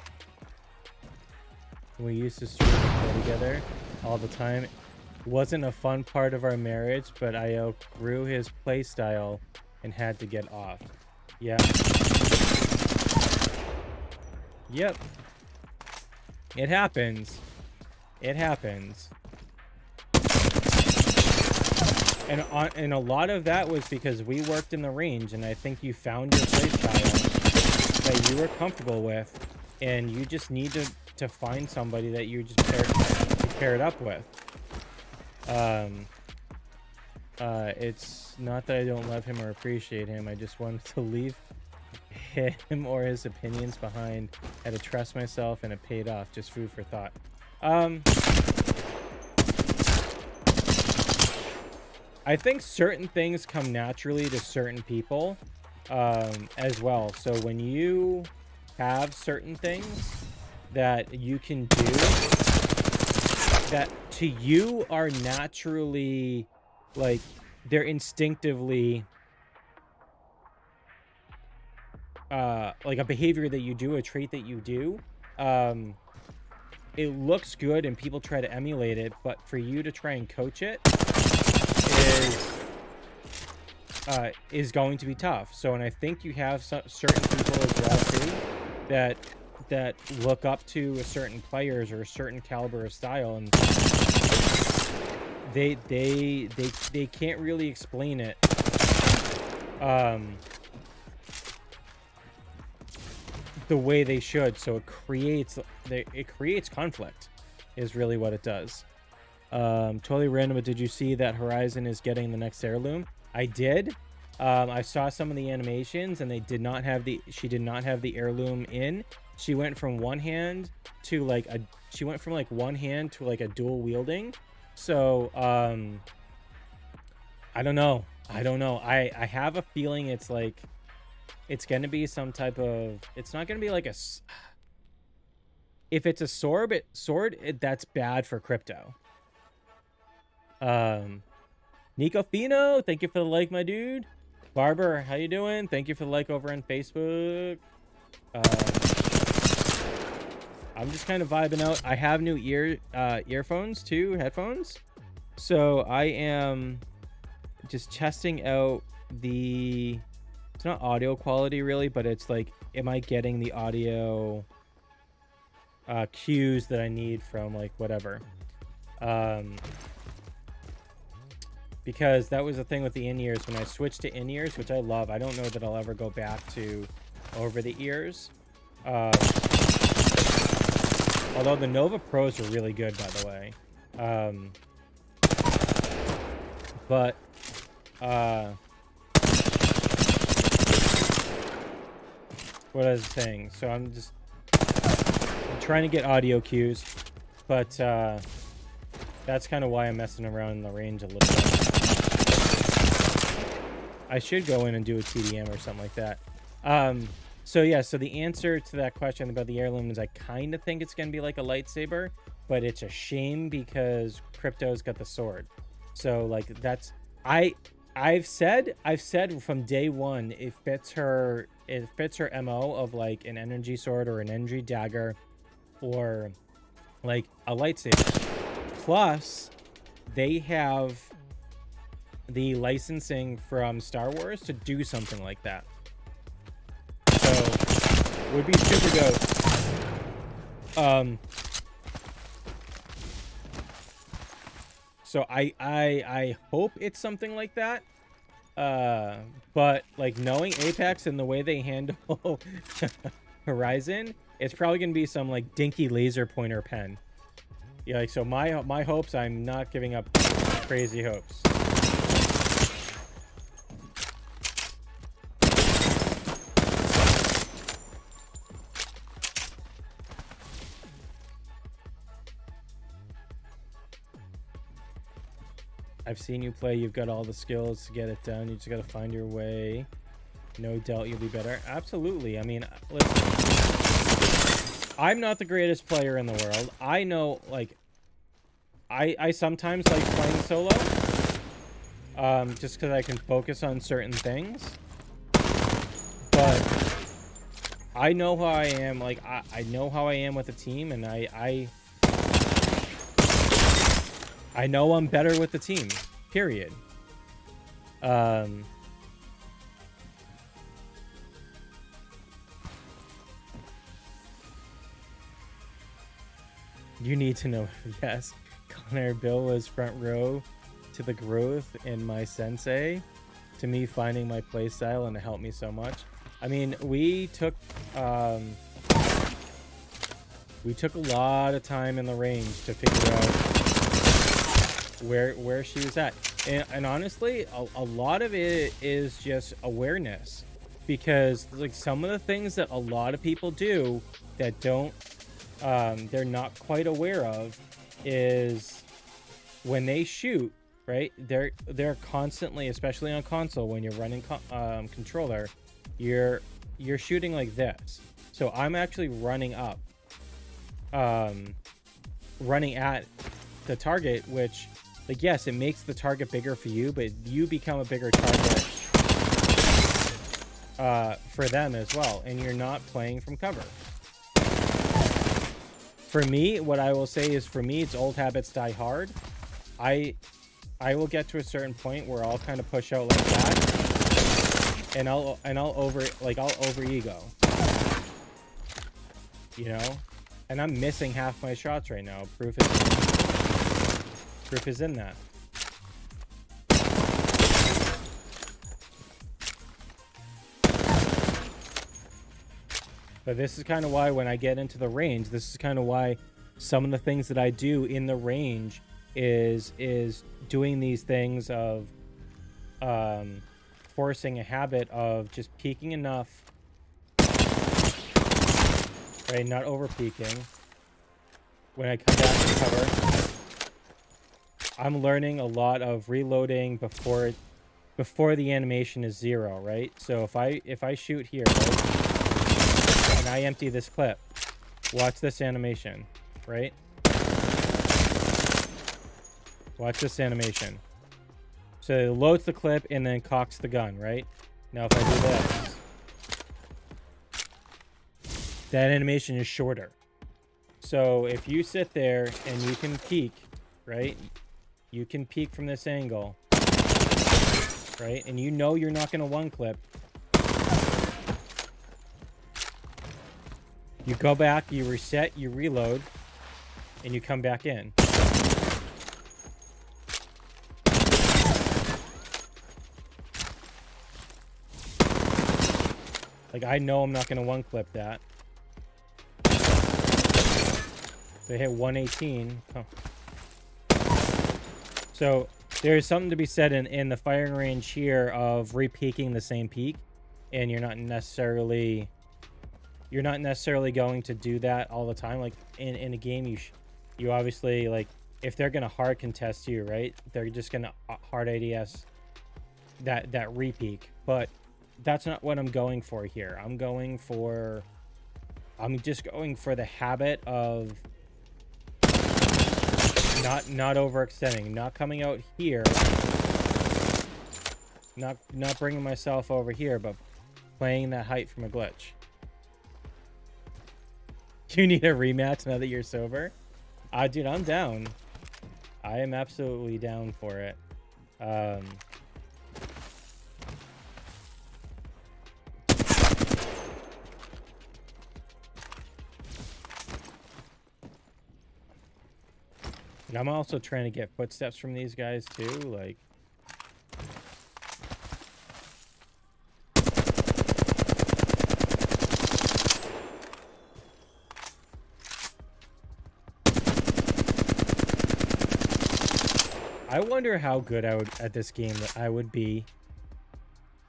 We used to stream and play together all the time. Wasn't a fun part of our marriage, but I outgrew his play style and had to get off. Yeah. Yep. It happens. It happens. And a lot of that was because we worked in the range, and I think you found your play style that you were comfortable with, and you just need to find somebody that you just pair it up with. It's not that I don't love him or appreciate him. I just wanted to leave him or his opinions behind. Had to trust myself, and it paid off. Just food for thought. I think certain things come naturally to certain people, as well. So when you have certain things that you can do that to you are naturally, like, they're instinctively like a behavior that you do, a trait that you do, it looks good and people try to emulate it, but for you to try and coach it is going to be tough. So, and I think you have certain people as well too that look up to a certain players or a certain caliber of style, and they can't really explain it the way they should. So it creates conflict is really what it does. Totally random, but did you see that Horizon is getting the next heirloom? I did. I saw some of the animations, and they did not have she did not have the heirloom in. She went from one hand to like a dual wielding. So I don't know. I have a feeling it's like it's going to be some type of, it's not going to be like if it's a sword, that's bad for crypto. Nico Fino, thank you for the like, my dude. Barber, how you doing? Thank you for the like over on Facebook. I'm just kind of vibing out. I have new earphones too, headphones. So I am just testing out it's not audio quality really, but it's like, am I getting the audio cues that I need from like whatever? Because that was the thing with the in-ears. When I switched to in-ears, which I love, I don't know that I'll ever go back to over the ears. Although the Nova Pros are really good, by the way. But what I was saying, so I'm trying to get audio cues, but that's kind of why I'm messing around in the range a little bit. I should go in and do a TDM or something like that. So yeah, so the answer to that question about the heirloom is I kind of think it's going to be like a lightsaber, but it's a shame because Crypto's got the sword. So like that's, I've said from day one, it fits her MO of like an energy sword or an energy dagger or like a lightsaber. Plus, they have the licensing from Star Wars to do something like that. So, would be super dope. So I hope it's something like that. But like knowing Apex and the way they handle Horizon, it's probably gonna be some like dinky laser pointer pen. Yeah, like so my hopes, I'm not giving up crazy hopes. I've seen you play. You've got all the skills to get it done. You just got to find your way. No doubt you'll be better. Absolutely. I mean, listen, I'm not the greatest player in the world. I know, like, I sometimes like playing solo. Just because I can focus on certain things. but I know how I am. Like, I know how I am with the team, and I know I'm better with the team, period. You need to know, yes, Connor Bill was front row to the growth in my sensei, to me finding my playstyle, and it helped me so much. I mean, we took a lot of time in the range to figure out where she was at. And honestly, a lot of it is just awareness, because like some of the things that a lot of people do that don't they're not quite aware of is when they shoot, right? They're constantly, especially on console, when you're running controller, you're shooting like this. So I'm actually running up, running at the target, which, like, yes, it makes the target bigger for you, but you become a bigger target for them as well, and you're not playing from cover. For me, what I will say is, for me, it's old habits die hard. I will get to a certain point where I'll kind of push out like that, and I'll over ego, you know. And I'm missing half my shots right now. Proof is in that. But this is kind of why when I get into the range, this is kind of why some of the things that I do in the range is doing these things of forcing a habit of just peaking enough, right? Not over peaking. When I come back to cover, I'm learning a lot of reloading before the animation is 0, right? So if I shoot here, right? And I empty this clip, watch this animation, right? Watch this animation. So it loads the clip and then cocks the gun, right? Now if I do this, that animation is shorter. So if you sit there and you can peek, right? You can peek from this angle, right? And you know you're not going to one clip. You go back, you reset, you reload, and you come back in. Like, I know I'm not going to one clip that. They hit 118. Oh. So there's something to be said in the firing range here of re-peaking the same peak, and you're not necessarily going to do that all the time. Like in a game, you obviously, like, if they're gonna hard contest you, right, they're just gonna hard ADS that re-peak. But that's not what I'm going for here. I'm just going for the habit of not overextending, not coming out here, not bringing myself over here, but playing that height from a glitch. You need a rematch now that you're sober? Dude, I'm down. I am absolutely down for it. I'm also trying to get footsteps from these guys too, like. I wonder how good at this game that I would be.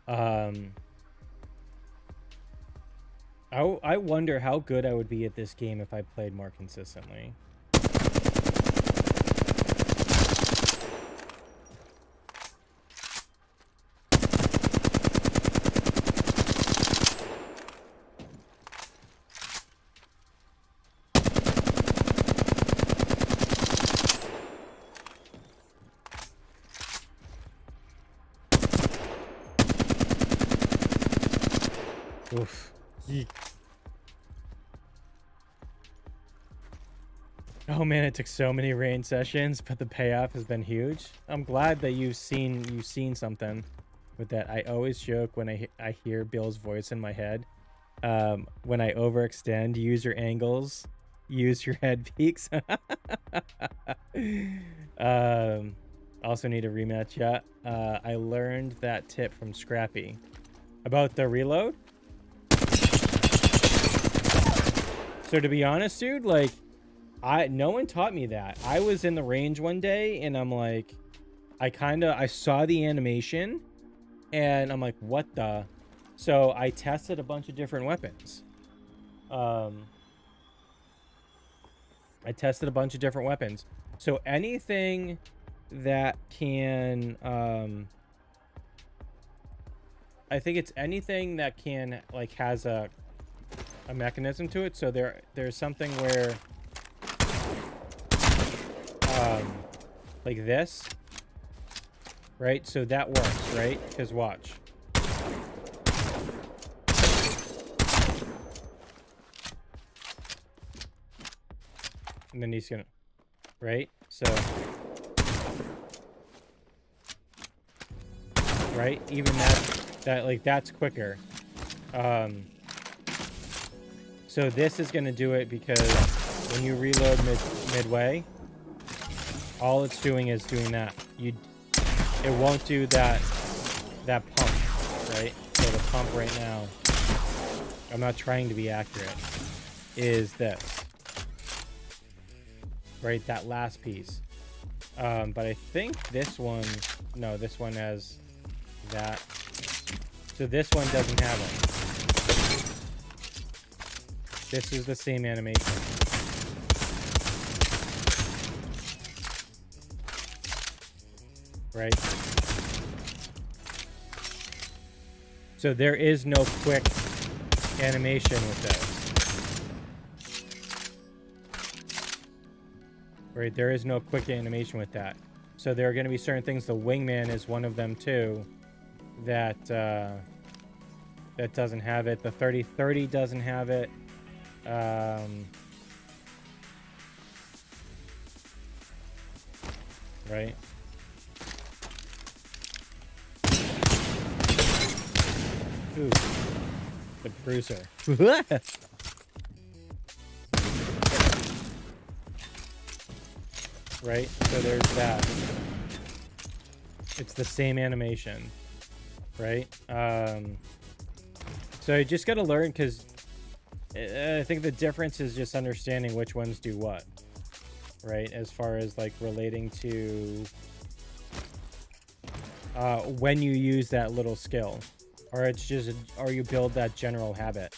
I wonder how good I would be at this game if I played more consistently. Oof. Yeek. Oh man, it took so many rain sessions, but the payoff has been huge. I'm glad that you've seen something with that. I always joke when I hear Bill's voice in my head. When I overextend, use your angles, use your head peaks. Also need a rematch. Yeah, I learned that tip from Scrappy about the reload. So to be honest, dude, like, no one taught me that. I was in the range one day and I'm like, I saw the animation and I'm like, what the? So I tested a bunch of different weapons. I tested a bunch of different weapons. So anything that can, I think it's anything that can, like, has a mechanism to it. So there's something where, like this, right? So that works, right? Because watch. And then he's gonna, right? So, right? Even that's quicker. So this is gonna do it because when you reload midway, all it's doing is doing that. It won't do that pump, right? So the pump right now, I'm not trying to be accurate, is this. Right, that last piece. But I think this one, no, this one has that. So this one doesn't have it. This is the same animation. Right? So there is no quick animation with this. Right, there is no quick animation with that. So there are going to be certain things. The wingman is one of them too. That that doesn't have it. The 30-30 doesn't have it. Right. Ooh, the bruiser. Right, so there's that. It's the same animation, right? So you just gotta learn, because I think the difference is just understanding which ones do what, right? As far as like relating to when you use that little skill, or it's just, or you build that general habit.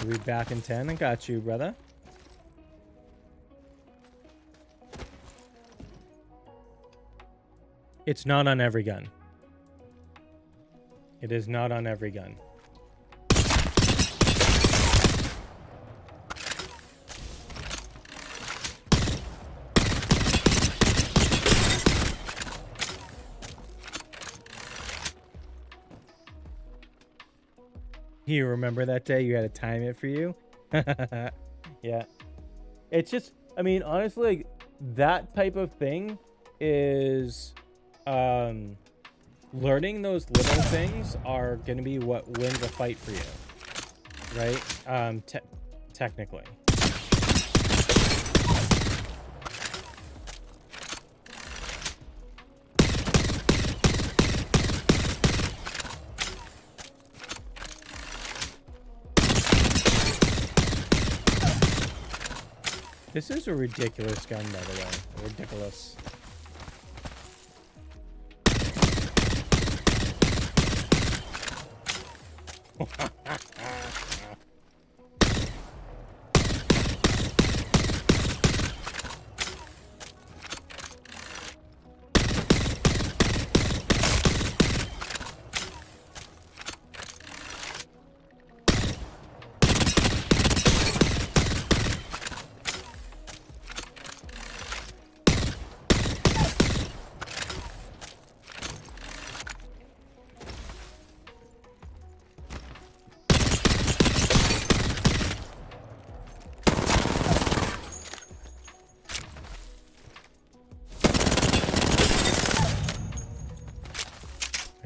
We back in 10. I got you, brother. It's not on every gun. It is not on every gun. You remember that day you had to time it for you? Yeah. It's just, I mean, honestly, like, that type of thing is, learning those little things are going to be what wins a fight for you. Right? Technically. This is a ridiculous gun, by the way. Ridiculous.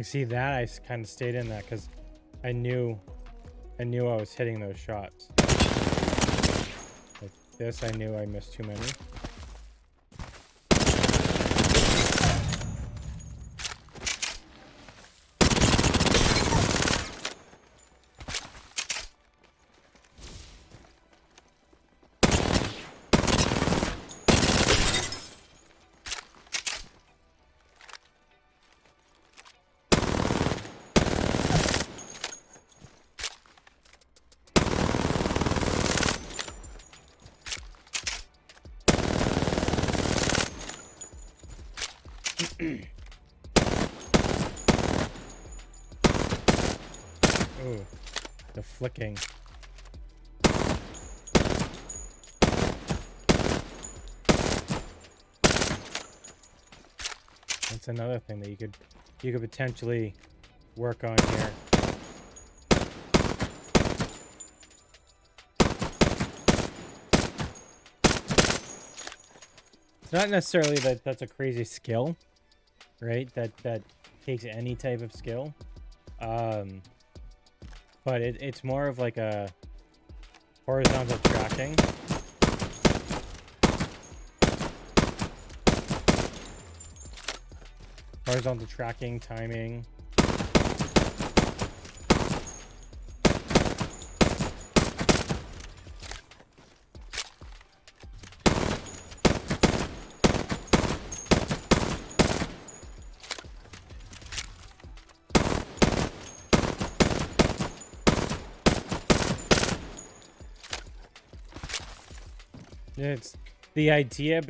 I see that. I kind of stayed in that because I knew I was hitting those shots. Like this, I knew I missed too many. Ooh, the flicking. That's another thing that you could potentially work on here. It's not necessarily that that's a crazy skill, right? That takes any type of skill. But it's more of like a horizontal tracking. Horizontal tracking, timing. It's the idea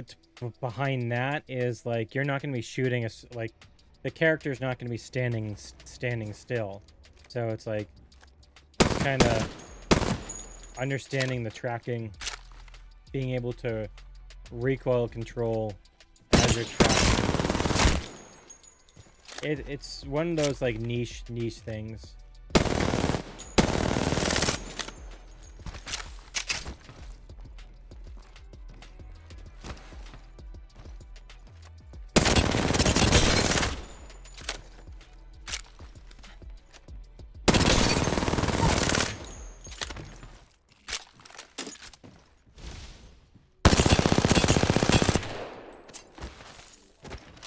behind that is like you're not going to be shooting like the character's not going to be standing still, so it's like kind of understanding the tracking, being able to recoil control as you're tracking. It's one of those like niche things.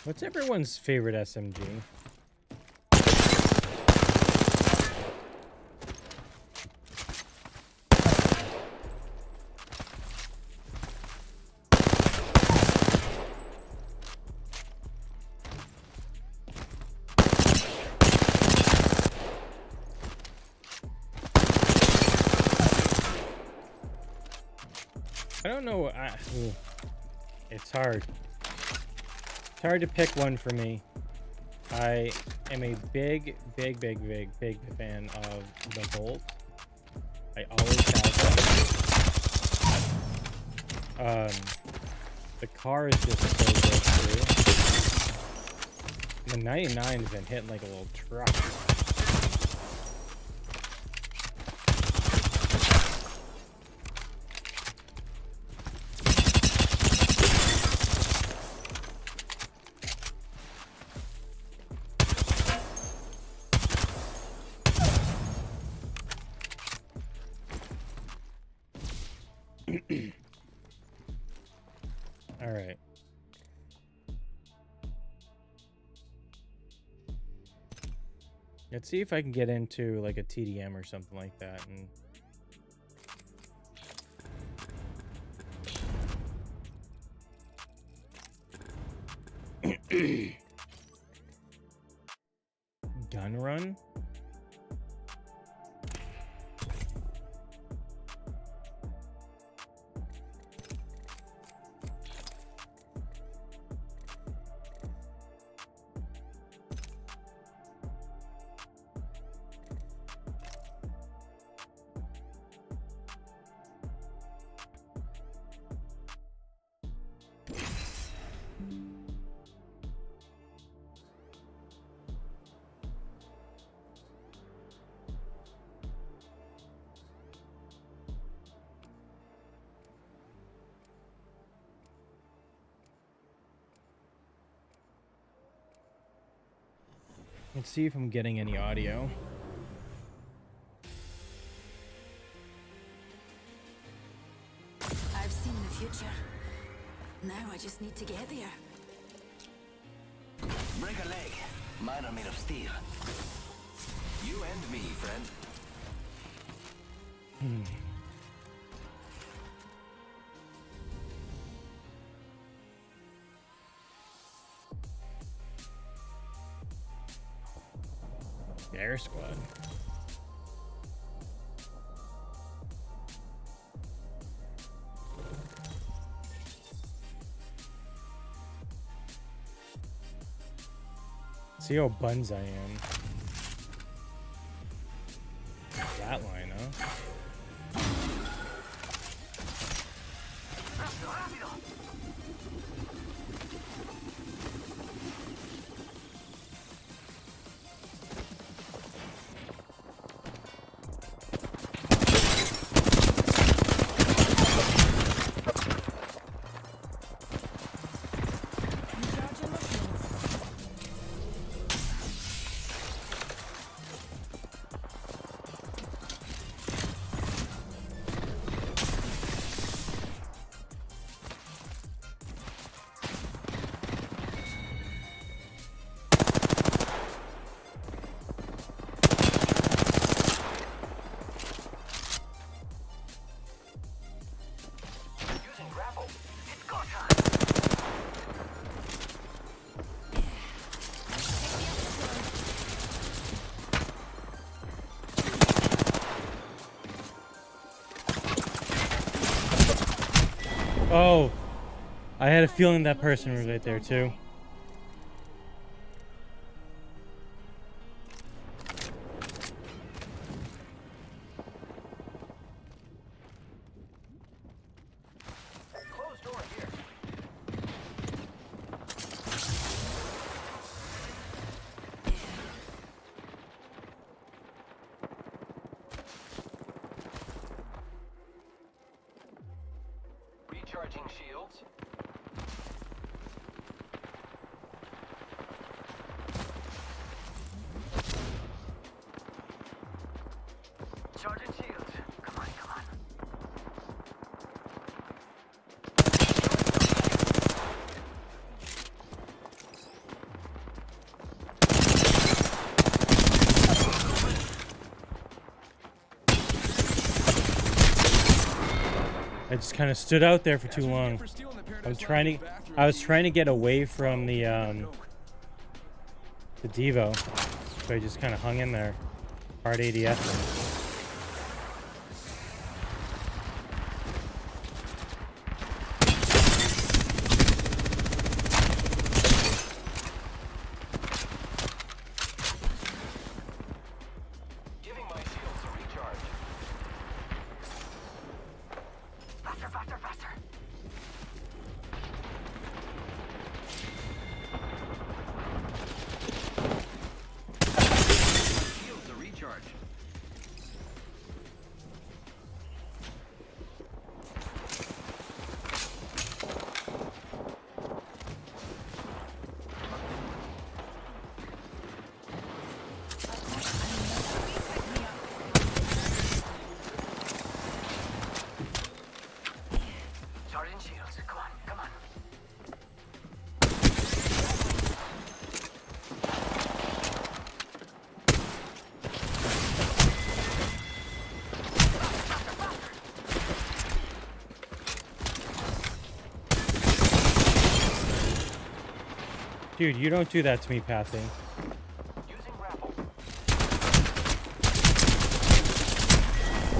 What's everyone's favorite SMG? I don't know. It's hard. It's hard to pick one for me. I am a big fan of the Bolt. I always have them. The car is just so good too. The 99's been hitting like a little truck. All right. Let's see if I can get into like a TDM or something like that. And gun run? Let's see if I'm getting any audio. I've seen the future. Now I just need to get there. Break a leg. Mine are made of steel. You and me, friend. Air squad. See how buns I am. That line, huh? Recharging my shields. Using grapple. It's go time. Oh, I had a feeling that person was right there too. Closed door here. Recharging shields. Charging shields. Come on, come on. I just kind of stood out there for too long. I was trying to get away from the Devo, so I just kind of hung in there, hard ADS. Giving my shields a recharge. Faster, faster, faster. Shields a recharge. Charging shields. Come on, come on. Dude, you don't do that to me, Pathy. Using grapple.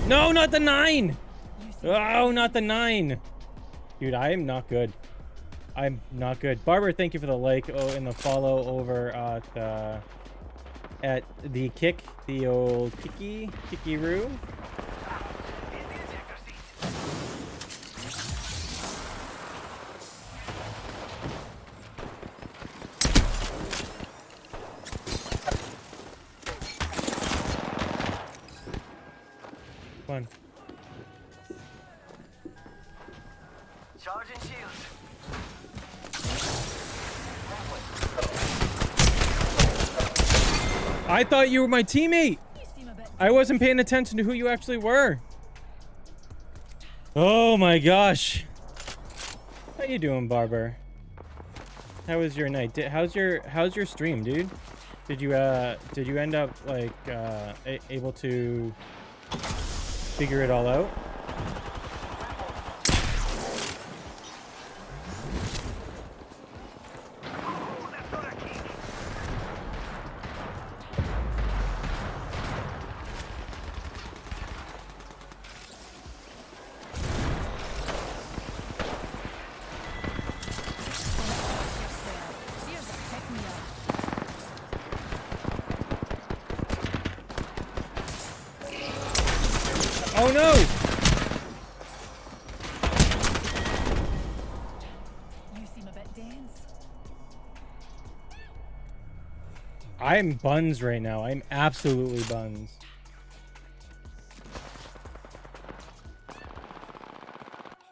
No, not the 9! Oh, not the 9! Dude, I am not good. I'm not good. Barber, thank you for the like and the follow over at the kick, the old Kiki-Roo. In the ejector seat. Fun. Charging shields. I thought you were my teammate. You seem a bit. I wasn't paying attention to who you actually were. Oh my gosh. How you doing, Barber? How was your night? How's your stream, dude? Did you end up like able to figure it all out? Cheers, pick me up. Oh no! You seem a bit dense. I'm buns right now. I'm absolutely buns.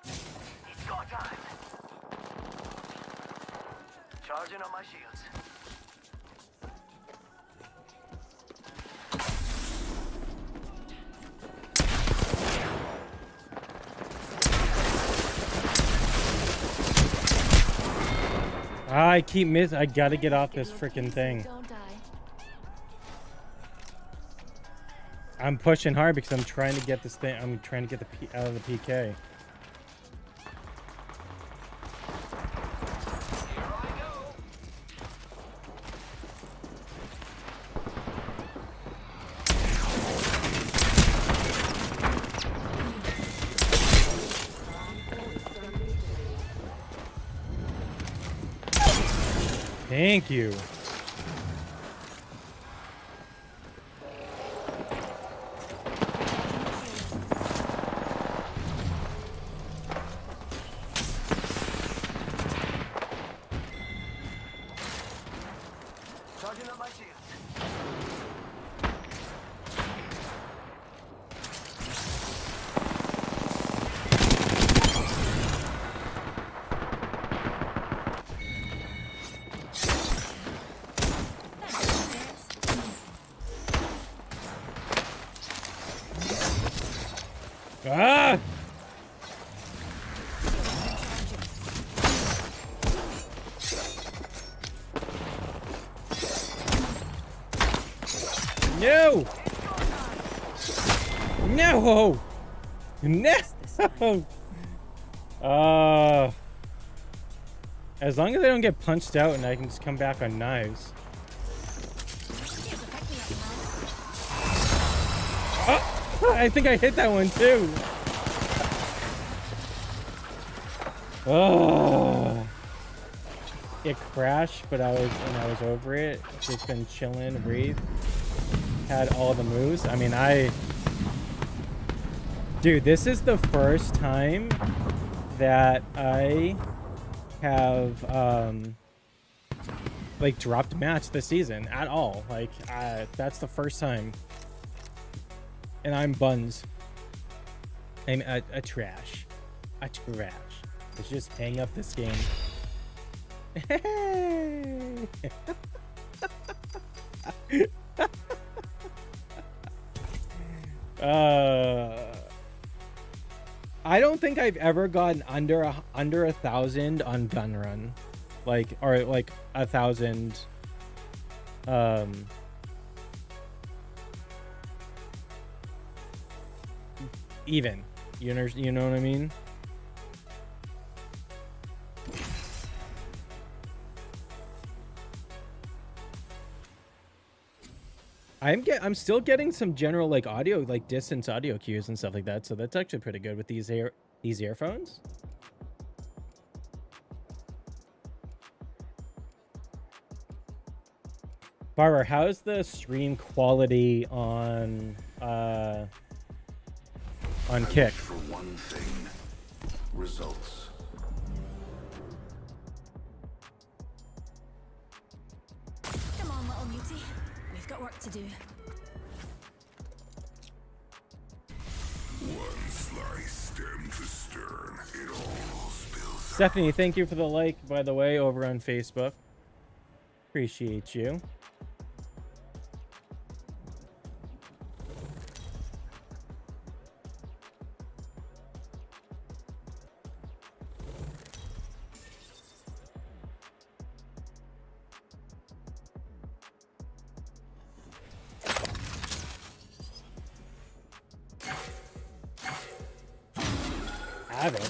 It's go time. Charging on my shields. I keep miss. I gotta get off this freaking thing. Don't die. I'm pushing hard because I'm trying to get this thing. I'm trying to get the out of the PK. Here I go. Thank you. Charging up my shields. Ah! No! No! No! As long as I don't get punched out and I can just come back on knives. Oh, I think I hit that one too. Oh, it crashed, but I was over it. Just been chilling, breathe. Had all the moves. I mean, dude, this is the first time that I have like dropped a match this season at all. Like that's the first time. And I'm buns. I'm a trash. A trash. Let's just hang up this game. I don't think I've ever gotten under 1,000 on gun run, like 1,000. Even, you know what I mean? I'm still getting some general like audio, like distance audio cues and stuff like that, so that's actually pretty good with these earphones. Barbara, how's the stream quality on Kick? For one thing, results. Come on, little mutie. We've got work to do. One slice stem to stern, it all spills out. Stephanie, thank you for the like, by the way, over on Facebook. Appreciate you. Havoc.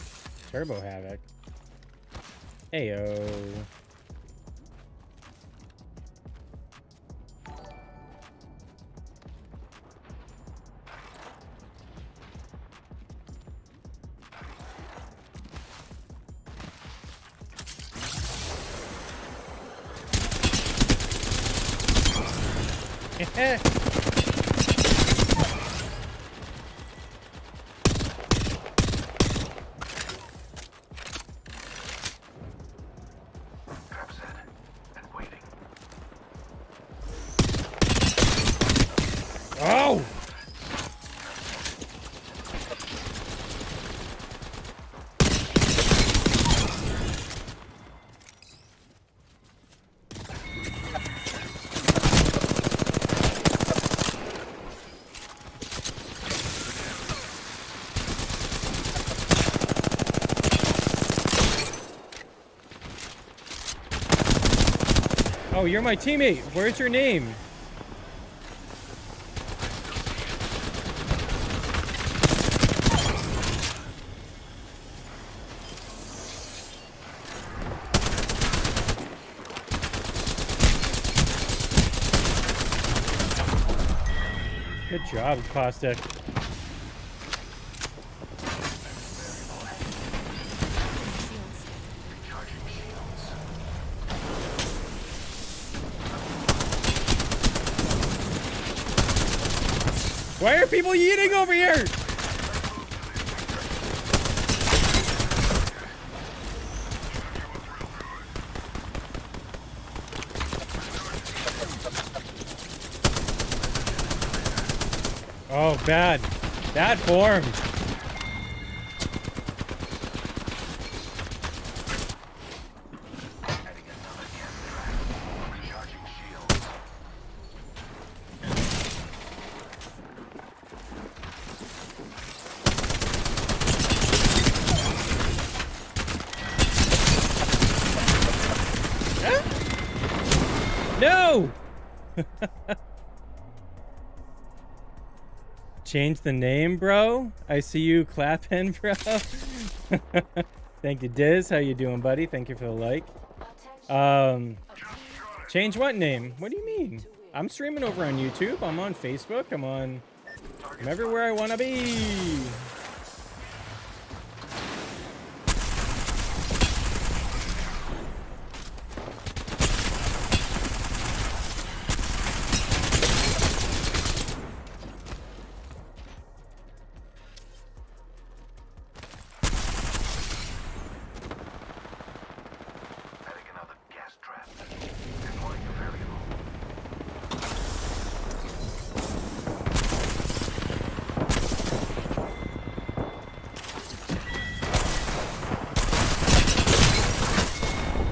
Turbo Havoc. Heyo. Trap set and waiting. Oh! Oh, you're my teammate. Where's your name? Good job, Caustic. Shields. Recharging shields. Why are people eating over here? Oh, bad. Bad form. Adding another gas trap. Recharging shields. No! Change the name, bro. I see you clapping, bro. Thank you, Diz. How you doing, buddy? Thank you for the like. Change what name? What do you mean? I'm streaming over on YouTube. I'm on Facebook. I'm everywhere I want to be. Adding another gas trap. Deploying a variable.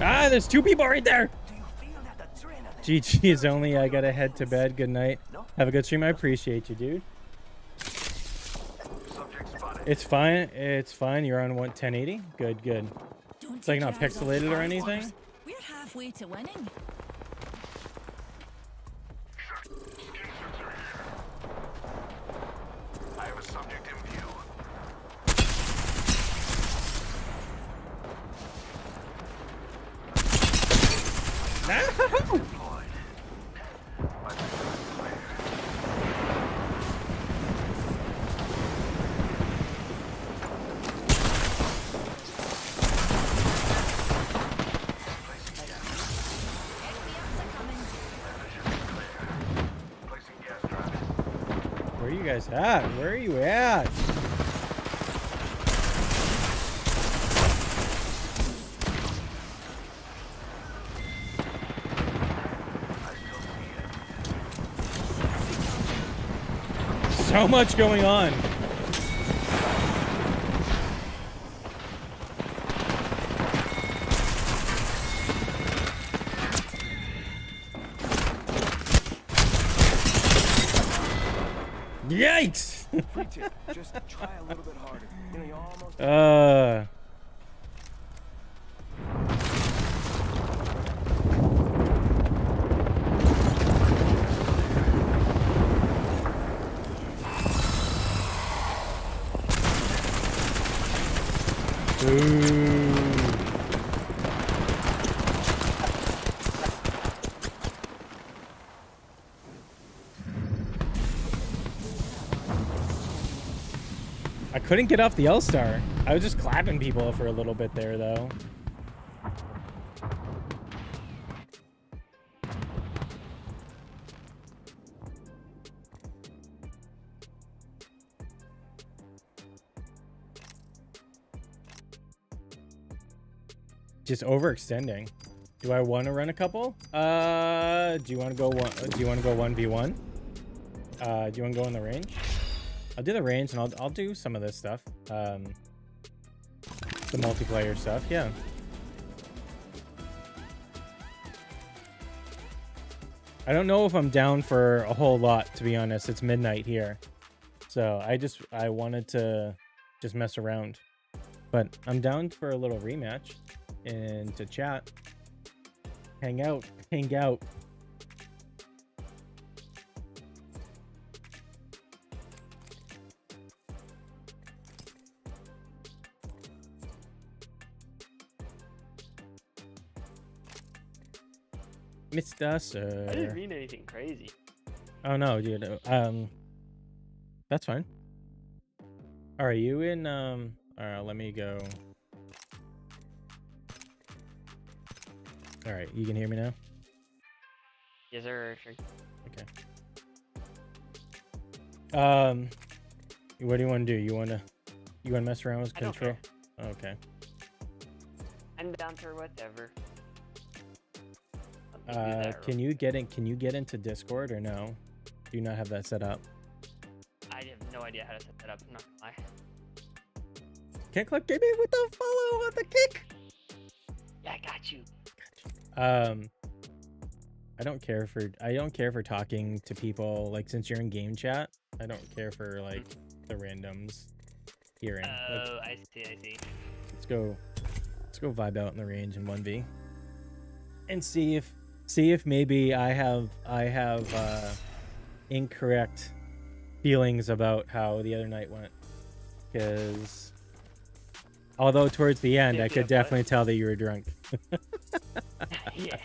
Ah, there's two people right there. Do you feel that adrenaline? GG is only. I gotta head to bed. Good night. Have a good stream. I appreciate you, dude. Subject spotted. It's fine. It's fine. You're on 1080. Good, good. Don't It's like take not your eyes off the pixelated or prize, anything. boys. We're halfway to winning. I have a subject in view. No! Deployed. My mission is clear. Placing gas. Enemy ups are coming. Mission is clear. Placing gas trap. Where are you guys at? Where are you at? I still see it. So much going on. Yikes! Free tip. Just try a little bit harder. You know, you're almost. Couldn't get off the L-Star. I was just clapping people for a little bit there, though. Just overextending. Do I want to run a couple? Do you want to go one? Do you want to go 1v1? Do you want to go in the range? I'll do the range, and I'll do some of this stuff. The multiplayer stuff, yeah. I don't know if I'm down for a whole lot, to be honest. It's midnight here, so I wanted to just mess around, but I'm down for a little rematch and to chat, hang out. Mr. Sir. I didn't mean anything crazy. Oh no, dude. That's fine. Are you in? Alright, let me go. All right, you can hear me now. Yes, sir. Sure. Okay. What do you want to do? You want to mess around with control? Okay. I'm down for whatever. Can you get into Discord or no? Do you not have that set up? I have no idea how to set that up. I'm not gonna lie. Can't click me with the follow on the kick. Yeah, I got you. I don't care for talking to people, like, since you're in game chat. I don't care for like the randoms hearing. Oh, I see. Let's go vibe out in the range in 1v and see if maybe I have incorrect feelings about how the other night went, because although towards the end I could definitely tell that you were drunk. Yeah.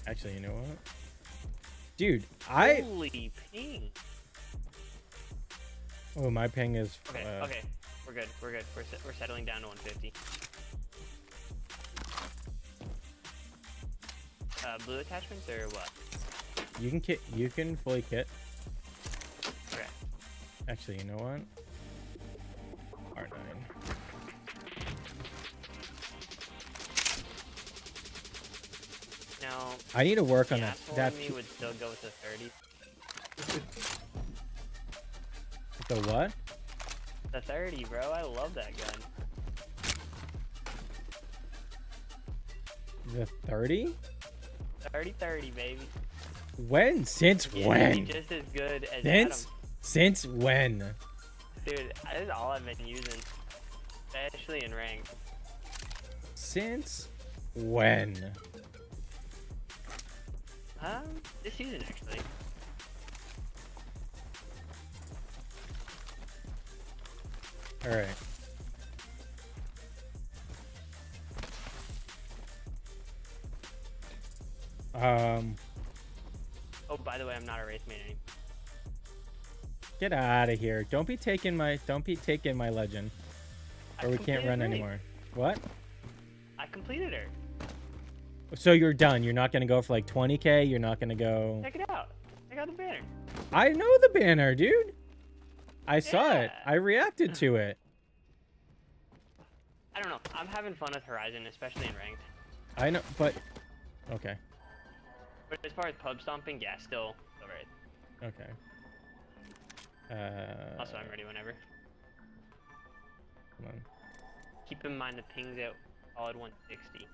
Actually, you know what? Dude, Holy ping. Oh, my ping is... Okay. We're good. We're settling down to 150. Blue attachments or what? You can fully kit. Correct. Actually, you know what? R9. Now, I need to work on that. That me would still go with the 30. The what? The 30, bro. I love that gun. The 30? 30, baby. When? Since when? Just as good as Since when? Dude, that is all I've been using. Especially in ranked. Since when? This season, actually. Alright. Oh, by the way, I'm not a race mate anymore. Get out of here. Don't be taking my legend. Or we can't run anymore. What? I completed her. So you're done. You're not going to go for like 20k. You're not going to go... Check it out. I got the banner. I know the banner, dude. I saw it. I reacted to it. I don't know. I'm having fun with Horizon, especially in ranked. I know, but... Okay. But as far as pub stomping, yeah, still right. Okay. Also, I'm ready whenever. Come on. Keep in mind the ping's at solid 160.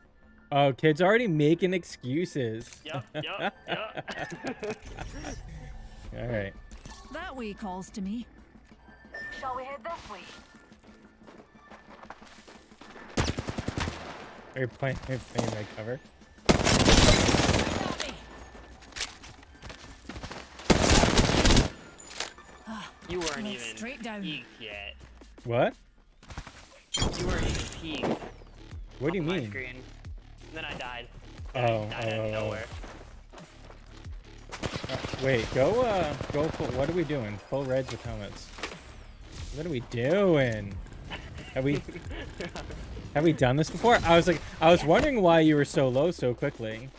Oh, kid's already making excuses. Yup. All right. That way calls to me. Shall we head this way? Are you playing right cover? You weren't Went even straight down. peaked yet. What? You weren't even peaked. What do you on my mean? Screen. And then I died. Oh, I died out of nowhere. Wait, go full, what are we doing? Full reds with helmets. What are we doing? Have we done this before? I was wondering why you were so low so quickly.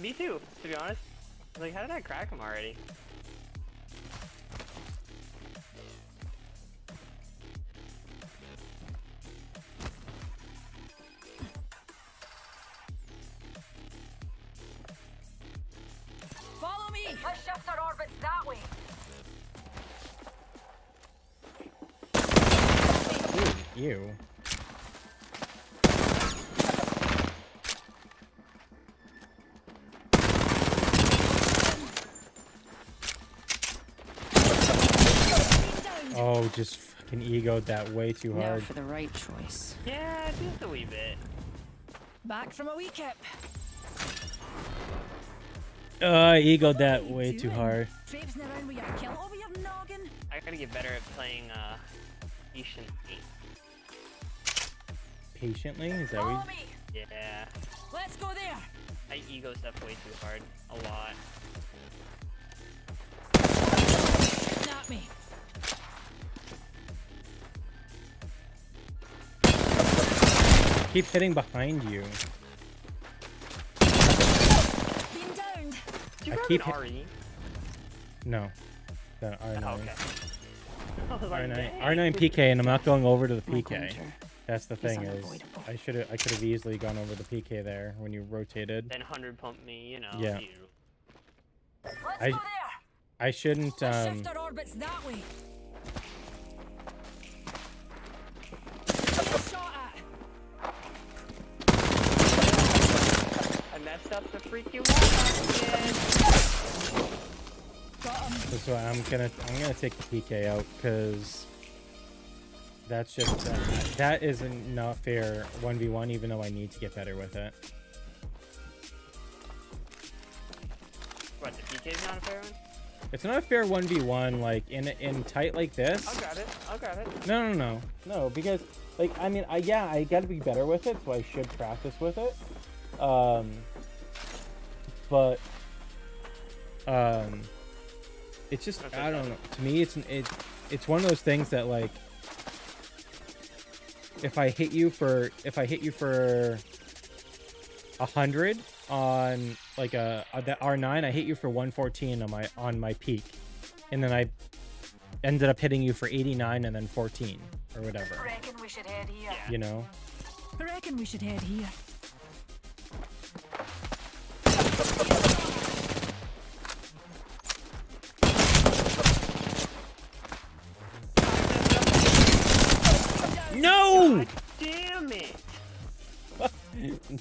Me too, to be honest. Like, how did I crack him already? Follow me! Let's shift our orbits that way. Ooh, ew. Oh, just fucking egoed that way too Now hard. for the right choice. Yeah, just a wee bit. Back from a wee kip. I egoed that What are way you too doing? hard. Traipsing around with your kilt over your noggin? I gotta get better at playing, patiently. Patiently? Is that Follow what me. Yeah. Let's go there! I ego stuff way too hard. A lot. Not me. Keep hitting behind you. Being downed. Do you I have keep an RE? No. The R9. Oh, okay. I was like, R9, dang. R9 PK, and I'm not going over to the My PK. hunter That's the is thing is, unavoidable. I could have easily gone over the PK there when you rotated. Then 100 pump me, you know. Yeah. You. Let's I- go there. I shouldn't. Let's shift our orbits that way. Get shot at. I messed up the freaking wall again. Got him. So I'm gonna take the PK out because that's just that isn't not fair 1v1. Even though I need to get better with it. What, the PK's not a fair one? It's not a fair 1v1 like in tight like this. I'll grab it. I'll grab it. No, because like I mean I gotta be better with it, so I should practice with it. But it's just I don't know. To me, it's one of those things that like if I hit you for 100 on like the R9, I hit you for 114 on my peak, and then I ended up hitting you for 89 and then 14 or whatever. Reckon we should head here. Yeah. You know. I reckon we should head here. No! Damn it!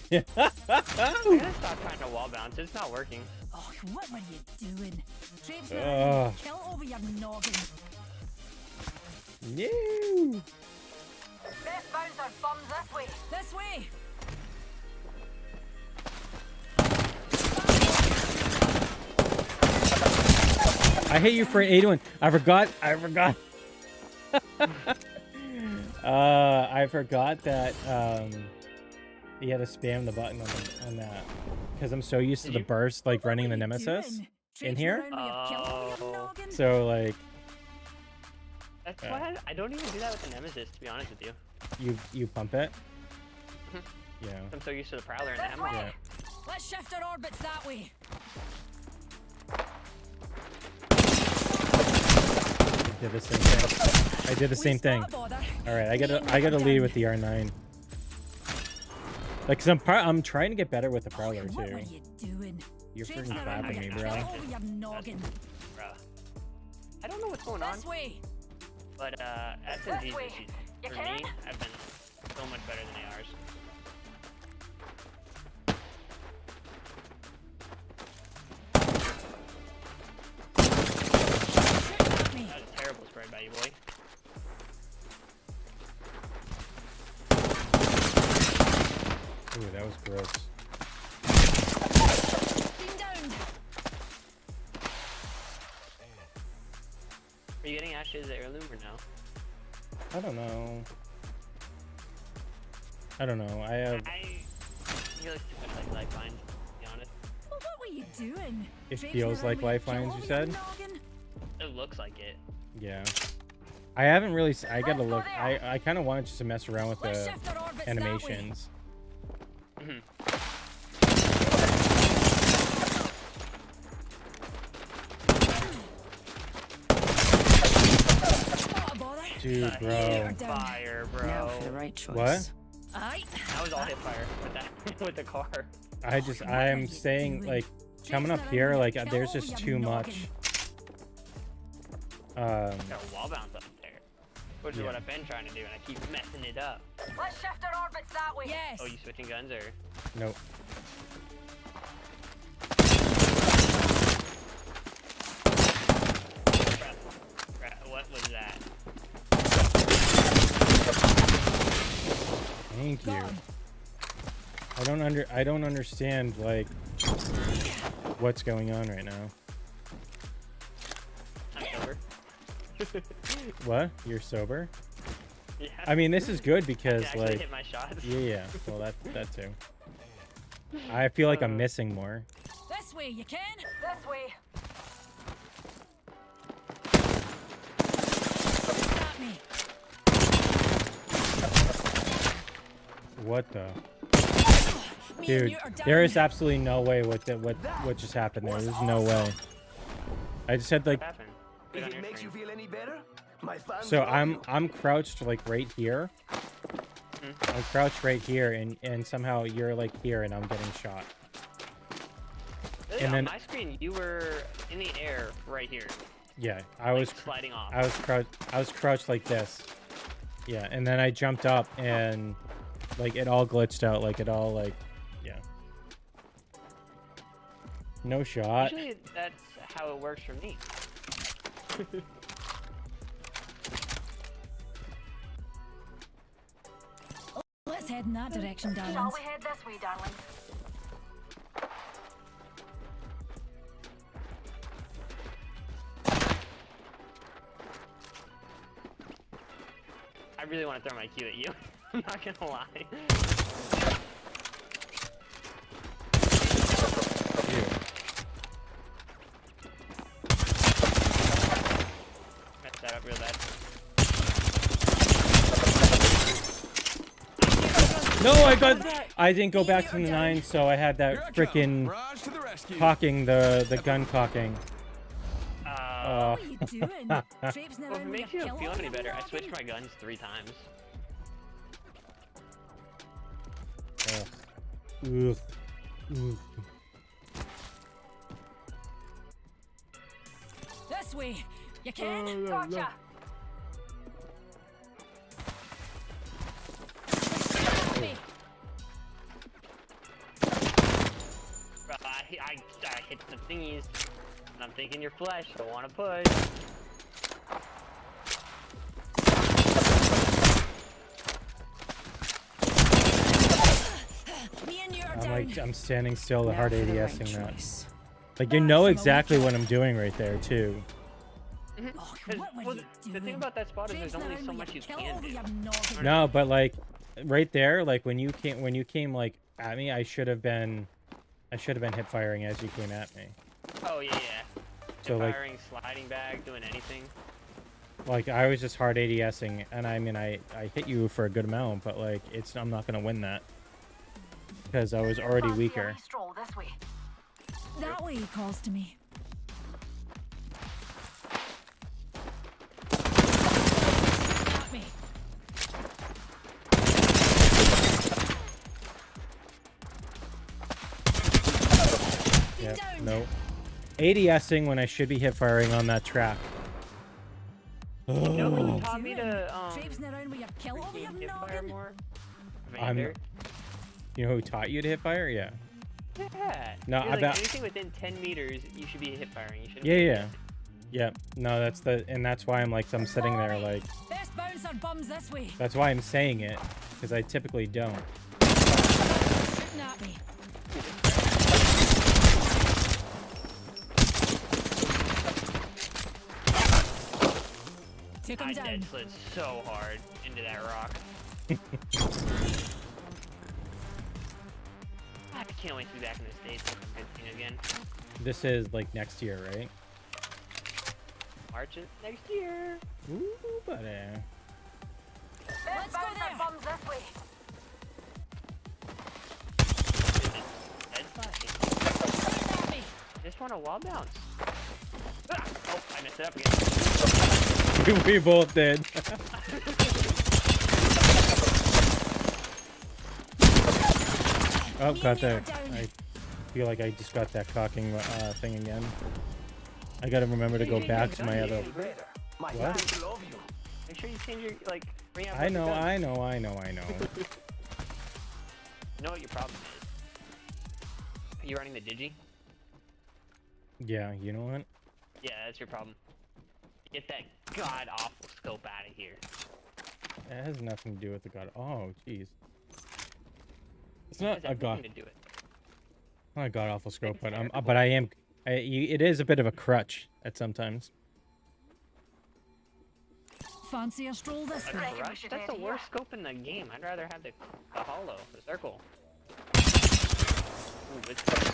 Yeah. I gotta stop trying to wall bounce. It's not working. Oh, what were you doing? Traipsing Ugh. around with your kilt over your noggin. No. Best bounce our bums this way. This way. I hit you for an 81. I forgot. I forgot that you had to spam the button on that because I'm so used to the burst, like running the What are you nemesis doing? in Traipsing here. around with your kilt over your Oh. noggin? So like That's why I don't even do that with the Nemesis, to be honest with you. you pump it. Mhm. Yeah. I'm so used to the Prowler and the Hammer. Yeah. Let's shift our orbits that way. I did the same thing. I did the same thing. All right, I gotta lead with the R9. Like, cause I'm trying to get better with the Prowler What too. were you doing? You're Traipsing freaking around clapping with me, your bro. kilt over your noggin. Bruh. I don't know what's going on, This way. but SMG's This way. issues You for can? me have been so much better than ARs. Shoot at me. That was a terrible spray by you, boy. Ooh, that was gross. Being downed. Are you getting Ash's heirloom or no? I don't know. I don't know. I have. I feel like too much like Lifeline, to be honest. Well, what were you doing? It Traipsing feels like around with your lifelines, you kill over said? your noggin? It looks like it. Yeah. I haven't really. I gotta look. I kind of wanted just to mess around with Let's the shift our orbits that way. animations. Mhm. Not a bother. Dude, bro. Down. Fire, Now for the bro. right choice. What? Aye. That was all hip fire with that with the car. I'm saying like coming up here, like there's just too much. Got a wall bounce up there, which is Yeah. what I've been trying to do, and I keep messing it up. Let's shift our orbits that way. Yes. Oh, you switching guns or? Nope. What was that? Thank you. Gone. I don't understand like what's going on right now. I'm sober. What? You're sober? Yeah. I mean, this is good I because actually like hit my shots. yeah. Well, that too. I feel like I'm missing more. This way, you can. This way. At me. What the? Me and Dude, you are down. there is absolutely no way what just happened there. There's no way. I just had like What happened? Click If on it your makes you screen. feel any better, my fans so love you. I'm crouched like right here. I'm crouched right here and somehow you're like here and I'm getting shot. Really, and on then- my screen, you were in the air right here, Yeah, I like was sliding off. I was crouched like this. Yeah, and then I jumped up and like it all glitched out, like it all like yeah. No shot. Usually, that's how it works for me. Let's head in that direction, darlings. Shall we head this way, darling? I really want to throw my cue at you. I'm not gonna lie. Ew. Messed that up real bad. No, I didn't go back to the 9, so I had that freaking Raj to the rescue. cocking the gun cocking. What are you doing? Traipsing Well, if it around with makes your you kill feel over any your better, I noggin? switched my guns 3 times. Ugh. Ugh. This way, you can. Gotcha. At me. Bro, I hit the thingies, and I'm thinking you're flesh, so I want to push. Me and you are I'm down. like I'm standing still, the Now hard for the right ADSing that. choice. Like you know exactly what I'm doing right there too. Oh, 'Cause, what were well, you the doing? thing about that spot is there's Traipsing only around so with much you your kill can over do. your noggin. No, but like right there, like when you came like at me, I should have been hip firing as you came at me. Oh yeah, yeah. So, like- Firing, sliding back, doing anything. Like I was just hard ADSing, and I mean I hit you for a good amount, but like I'm not gonna win that because I was already Fancy a weaker. wee stroll this way. That way he calls to me. At me. Yeah, down. no. ADSing when I should be hip firing on that track. You know who Oh. taught me to Traipsing around with your kill over your freaking hip fire noggin. more? I'm- Vander. You know who taught you to hip fire? Yeah. Yeah. No, You're I like, bet- anything within 10 meters, you should be hip firing. You shouldn't Yeah, be yeah. Yeah. No, that's why I'm sitting there like Best bouncer bums this way. that's why I'm saying it because I typically don't. Shooting at me. Took him I down. dead slid so hard into that rock. can't wait to be back in the States and I'm good thing again. This is like next year, right? March is next year. Ooh, buddy. Let's go there. Bombs this way. Dead flashing. Shooting at me. Just want a wall bounce. Ah! Oh, I messed it up again. We both did. Oh, got that. I feel like I just got that cocking thing again. I gotta remember to go back to my other. My What? fans love you. Make sure you change your, like, bring out. I know. You know what your problem is? Are you running the Digi? Yeah, you know what? Yeah, that's your problem. Get that god awful scope out of here. That has nothing to do with the god. Oh, jeez. It's It not has a god. everything to do with it. Not a god awful scope, but terrible. but I am. It is a bit of a crutch at sometimes. Fancy a stroll this A way. crush? That's the worst scope in the game. I'd rather have the hollow, the circle. Ooh, good scope.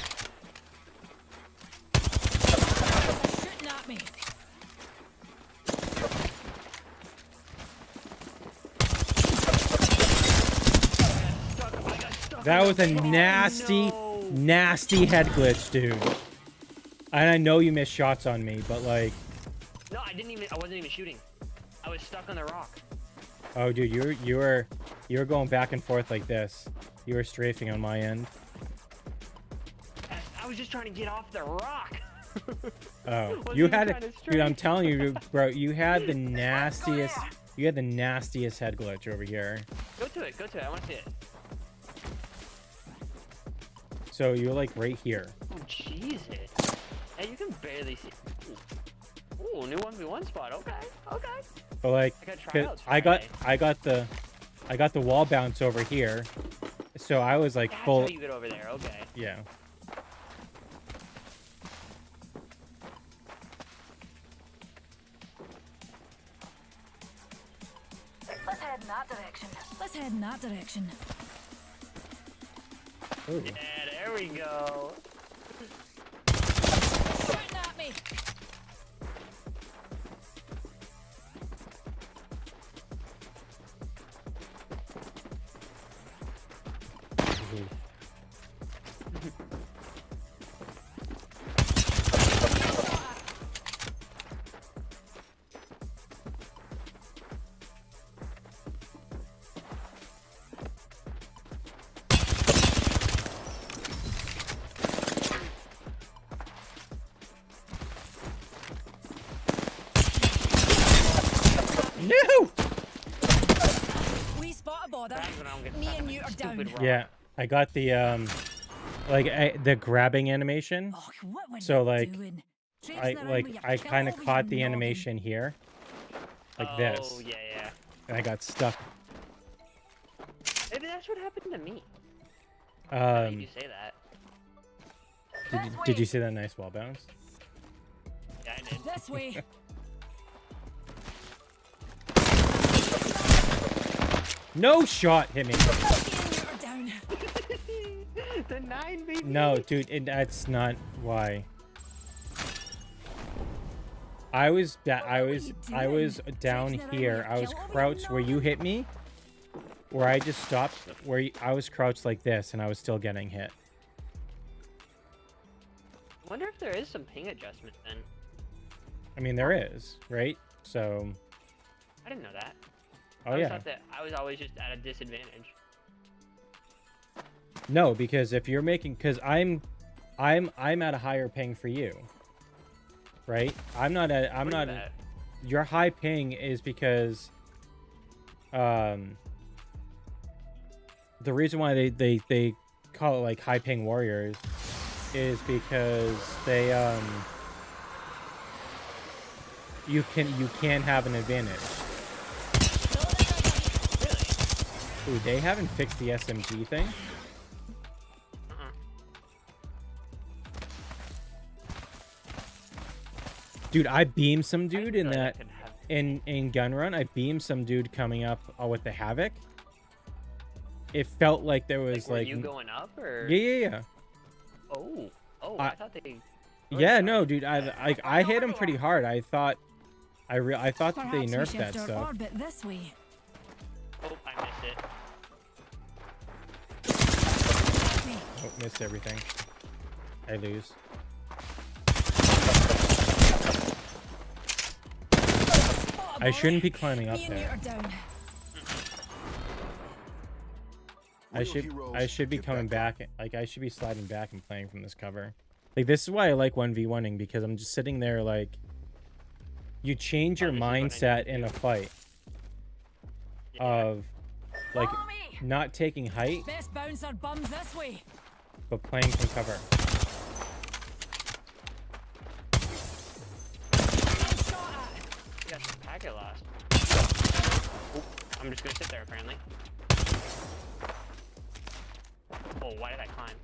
They're shooting at me. I got stuck. That was a nasty, no. nasty head glitch, dude. And I know you missed shots on me, but like, No, I wasn't even shooting. I was stuck on the rock. oh, dude, you were going back and forth like this. You were strafing on my end. I was just trying to get off the rock. Oh, Wasn't you even had trying it, to dude. I'm strafe. telling you, bro. You had the nastiest. You had the nastiest head glitch over here. Go to it. Go to it. I want to see it. So you're like right here. Oh, Jesus. Hey, you can barely see. Ooh, new 1v1 spot. Okay. Okay. But like, I got 'cause tryouts I got the wall bounce over here. So I was like That's full. how you get over there. Okay. Yeah. Let's head in that direction. Let's head in that direction. Ooh. Yeah, there we go. Shooting at me. No. We spot a border. That's when I'm getting Me stuck and on you that are down. stupid rock. Yeah, I got the the grabbing animation. Oh, what were So, you like, doing? I Traipsing around with your I kill kind of over your caught the noggin. animation here, like Oh, this, yeah, yeah. and I got stuck. Maybe that's what happened to me. Now you say that. Did you see that nice wall bounce? Yeah, I did. This way. No shot hit me. Me and you are down. The 9, baby. No, dude, that's not why. I was I was down here. I was crouched where you hit me, where I just stopped. I was crouched like this, and I was still getting hit. I wonder if there is some ping adjustment then. I mean, there is, right? So, I didn't know that. oh I always yeah. thought that I was always just at a disadvantage. No, because if you're making, because I'm at a higher ping for you, right? I'm not. Your high ping is because, the reason why they call it like high ping warriors, is because they you can have an advantage. Ooh, they haven't fixed the SMG thing. Dude, I beamed some dude in that in gun run. I beamed some dude coming up with the Havoc. It felt like there was Were like you going up or? yeah. Oh. Oh, I thought they. Yeah, no, dude. I hit him pretty hard. I thought that they Perhaps we nerfed shift that our stuff. orbit this way. Oh, I missed it. Oh, missed everything. I lose. Oh, I shouldn't be boy. climbing up Me and you there. are down. I should be coming back. Like, I should be sliding back and playing from this cover. Like, this is why I like 1v1ing, because I'm just sitting there like, you change your this is what I need mindset to in do. a fight Yeah. of like not taking height Best bouncer bums this way. but playing from cover. Get shot at. We got some packet lost. Oh, I'm just gonna sit there apparently. Oh, why did I climb?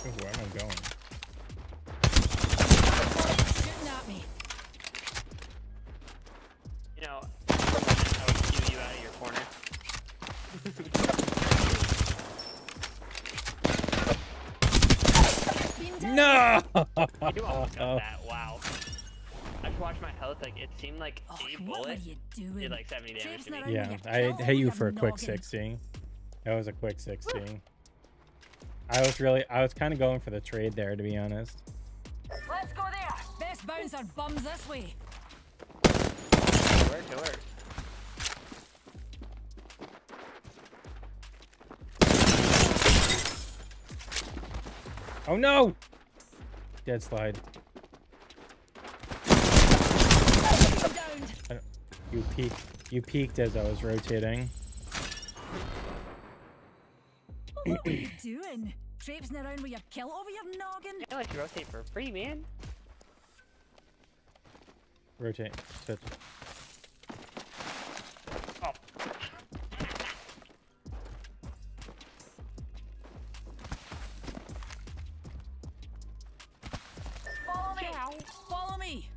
Ooh, where am I going? Shooting at me. You know, I would cue you out of your corner. Beam down. No! You almost got that. Wow. I just watched my health. Like it seemed like Oh, a what were bullet you doing? did like 70 damage to me. Traipsing Yeah, around with I your hit kill you over for a your quick noggin. 60. That was a quick 60. I was kind of going for the trade there, to be honest. Let's go there. Best bouncer bums this way. Where to work? Oh no! Dead slide. Downed. You peeked as I was rotating. What are you doing? Traipsing around with your kill over your noggin? I let you rotate for free, man. Rotate. Switch. Oh. Follow me. Follow me.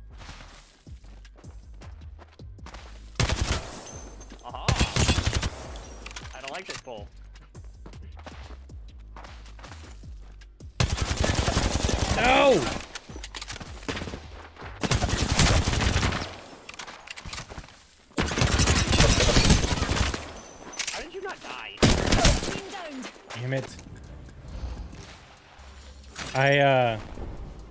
Aha. I don't like this bull. No! How did you not die? Beam downed. Damn it.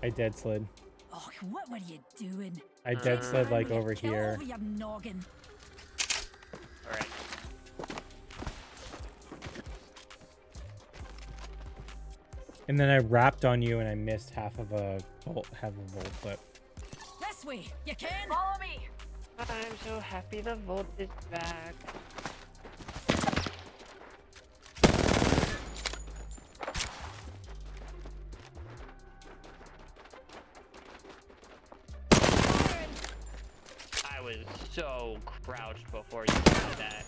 I dead slid. Oh, what were you doing? I dead slid like With your over kill here. Over your noggin. Alright. And then I wrapped on you and I missed half of a volt clip. This way. You can. Follow me. I'm so happy the Volt is back. I was so crouched before you did that.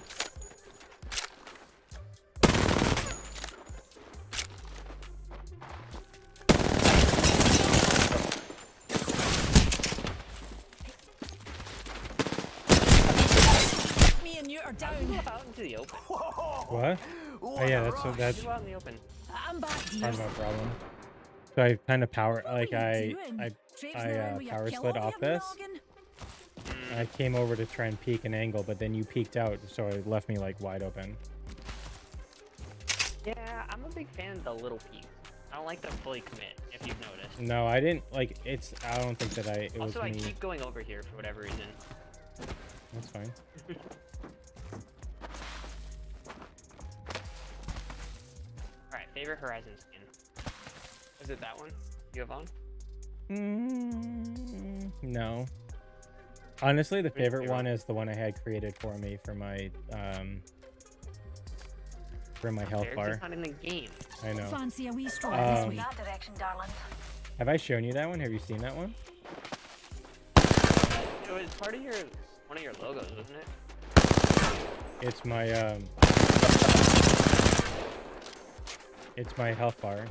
Me and you are How did you down. go out into the open? What? Oh yeah, that's How did you go out in the open? I'm back, part dears. of my problem. So I kind of power like What are I you doing? Traipsing around with your power kill slid over off your this. noggin? I came over to try and peek an angle, but then you peeked out, so it left me like wide open. Yeah, I'm a big fan of the little piece. I don't like the fully commit, if you've noticed. No, I didn't like it's. I don't think that it was Also, I me. keep going over here for whatever reason. That's fine. Alright, favorite Horizon skin. Is it that one you have on? No. Honestly, the Which favorite hero? one is the one I had created for me for my health There's bar. just not in the game. I know. Fancy a wee stroll Um, this way. That direction, darling. Have I shown you that one? Have you seen that one? It was part of one of your logos, wasn't it? It's my health bar.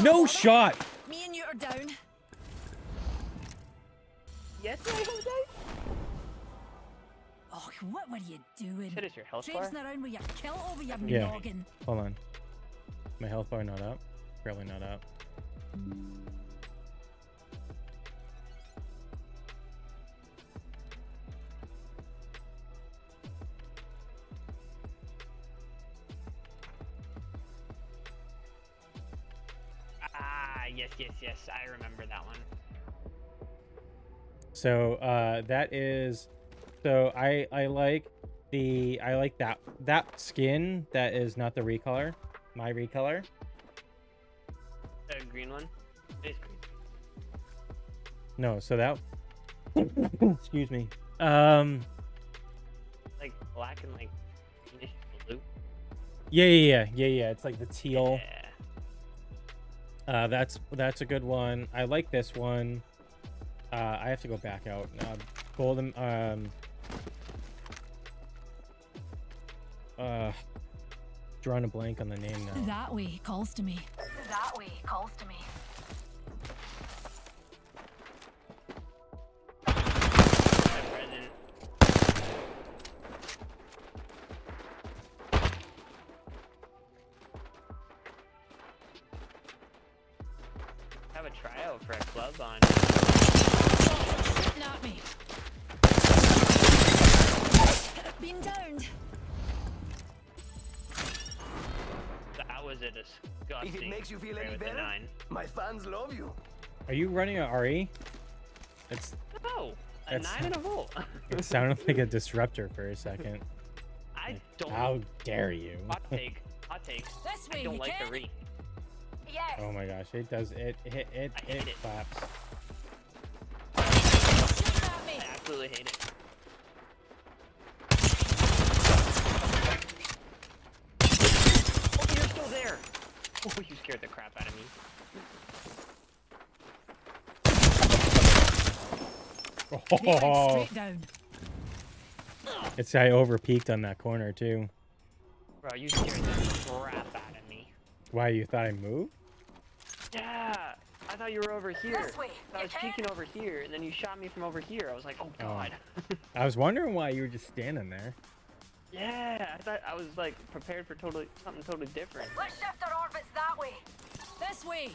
No shot. Me and you are down. Yes, Jose. Oh, what were you doing? Shit, is your health bar? Traipsing around with your kilt over your Yeah. noggin. Hold on. My health bar not up? Probably not up. Ah, yes. I remember that one. So that is, so I like that skin that is not the recolor, my recolor. The green one. It is green. No, so that excuse me. Like black and like greenish blue. Yeah. It's like the teal. Yeah. That's a good one. I like this one. I have to go back out. Golden. Drawing a blank on the name now. That way calls to me. That way calls to me. Present. Have a tryout for a club on. Not me. Been downed. That was a disgusting. If it makes you feel spray any with the better, 9. my fans love you. Are you running a RE? It's. No, a That's- 9 and a volt. It sounded like a disruptor for a second. I don't. How dare you? Hot take. This way I don't you like can. the re. Yes. Oh my gosh, it does it I hate it. claps. Shoot at me. I absolutely hate it. Oh, you're still there. Oh, you scared the crap out of me. They went Oh, straight down. it's I over peaked on that corner too. Bro, you scared the crap out of me. Why, you thought I moved? Yeah, I thought you were over here. This way, I you was can. peeking over here, and then you shot me from over here. I was like, oh god. I was wondering why you were just standing there. Yeah, I thought I was like prepared for something totally different. Let's shift our orbits that way. This way.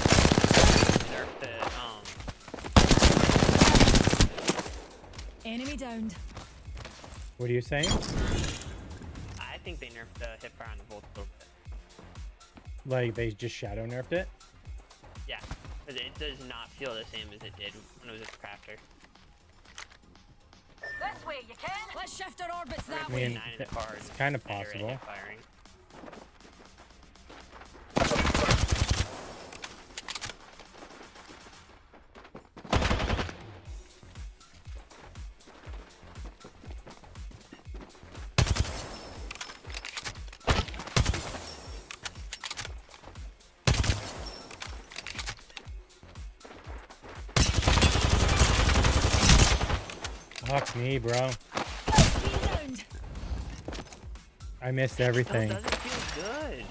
Nerfed the Enemy downed. What are you saying? I think they nerfed the hip fire on the Volt a little bit. Like they just shadow nerfed it? Yeah, because it does not feel the same as it did when it was a crafter. This way you can. Let's shift our orbits that I way. mean, 9 in the car it's is kind of better at possible. hip firing. Fuck me, bro. Been downed. I missed That everything. doesn't feel good.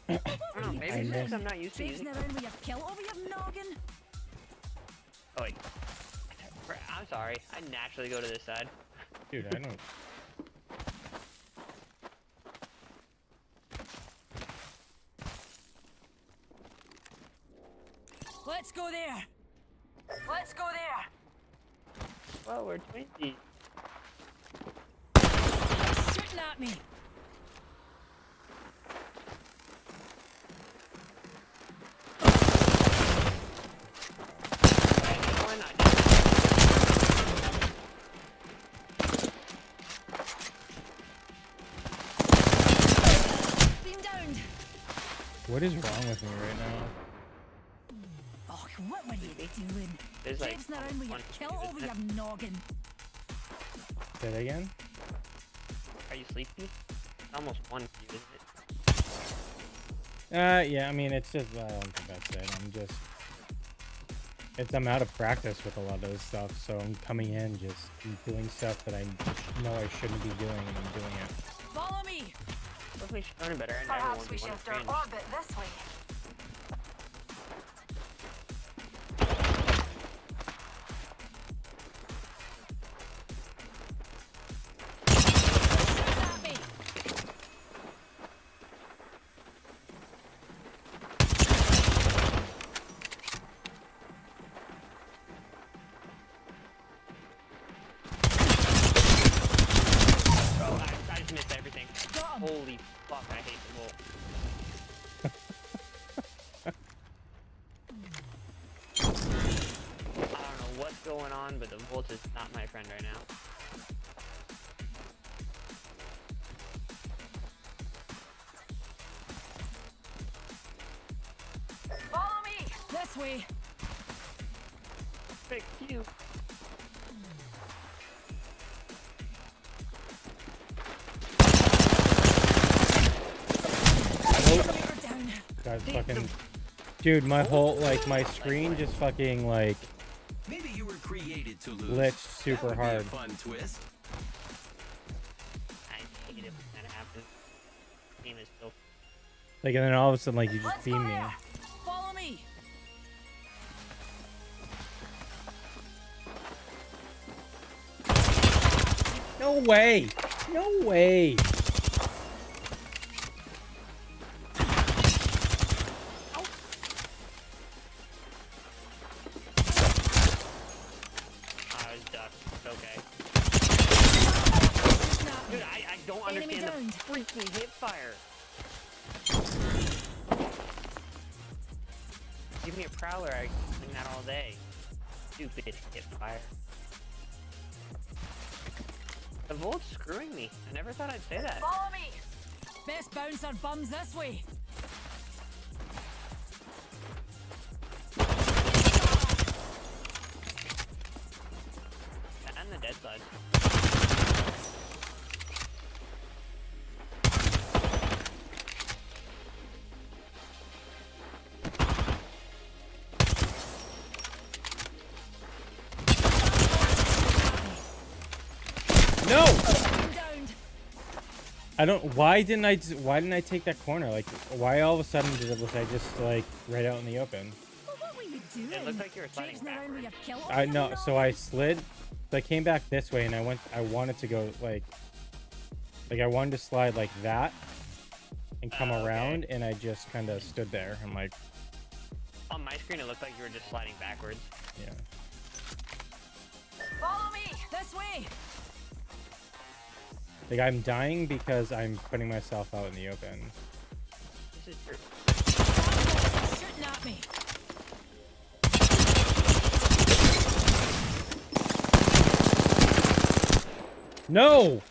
I don't know, maybe I it's because missed- I'm not used to Traipsing using. around with your kilt over your noggin. Oh wait. I'm sorry. I naturally go to this side. Dude, I don't. Let's go there. Let's go there. Well, we're 20. Shooting at me. Been downed. What is wrong with me right now? Oh, what were you doing? There's like Traipsing around with your one kilt isn't over there? your noggin. Say that again? Are you sleepy? It's almost 1 for you, isn't it? Yeah, I mean, it's just, I don't think that's it. I'm out of practice with a lot of this stuff, so I'm coming in just doing stuff that I know I shouldn't be doing, and I'm doing it. Follow me. If we should learn better, and Perhaps we everyone shift be our one orbit this way. At me. Bro, I just missed everything. Got 'em. Holy fuck, I hate the Volt. I don't know what's going on, but the Volt is not my friend right now. Follow me! This way. Fix you. You're down. God, fucking, dude, my whole, like, my screen just fucking, like, Maybe you were created to lose. glitched super That would be a hard. fun twist. I hate it when that happens. Game is still. Like, and then all of a sudden, like, you just Let's go beam me. there. Follow me. No way! No way! I was ducked. Okay. Snap me. Dude, I don't Enemy understand downed. the freaking hip fire. Give me a prowler, I can swing that all day. Stupid hip fire. The Volt's screwing me. I never thought I'd say that. Follow me! Best bouncer bums this way. And the dead side. No! I'm downed. I don't, why didn't I take that corner? Like, why all of a sudden was I just, like, right out in the open? Well, what were you doing? It looked like you were sliding Traipsing around with your backwards. kill I over know, your so I slid, so I came back this way, and I wanted to go, like I wanted to slide like that, and come Okay. around, and I just kind of stood there. I'm like, On my screen, it looked like you were just sliding backwards. yeah. Follow me! This way. Like, I'm dying because I'm putting myself out in the open. This is true. Shooting at me. No!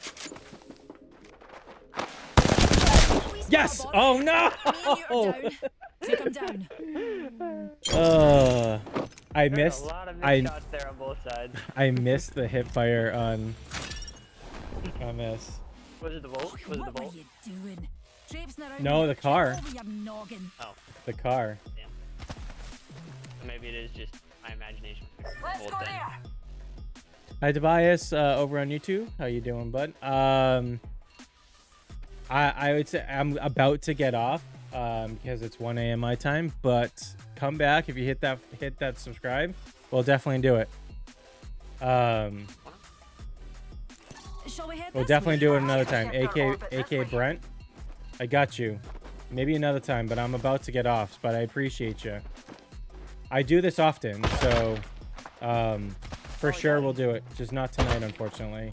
Please, Yes! Bob. Oh, no! You're down. Take him down. I There's missed, a lot of I, missed shots there on both sides. I missed the hip fire on this. Was it the Volt? Was it the What were Volt? you doing? Traipsing around No, with the your kill car. over your noggin. Oh, The car. damn. Maybe it is just my imagination. Let's Volt go then. there! Hi Tobias, over on YouTube. How you doing, bud? I would say I'm about to get off because it's 1 a.m. my time, but come back if you hit that subscribe. We'll definitely do it. Shall we head We'll this definitely way? do it another time. Shift our orbit this way. AK Brent, I got you. Maybe another time, but I'm about to get off. But I appreciate you. I do this often, so for sure we'll do it. Just not tonight, unfortunately.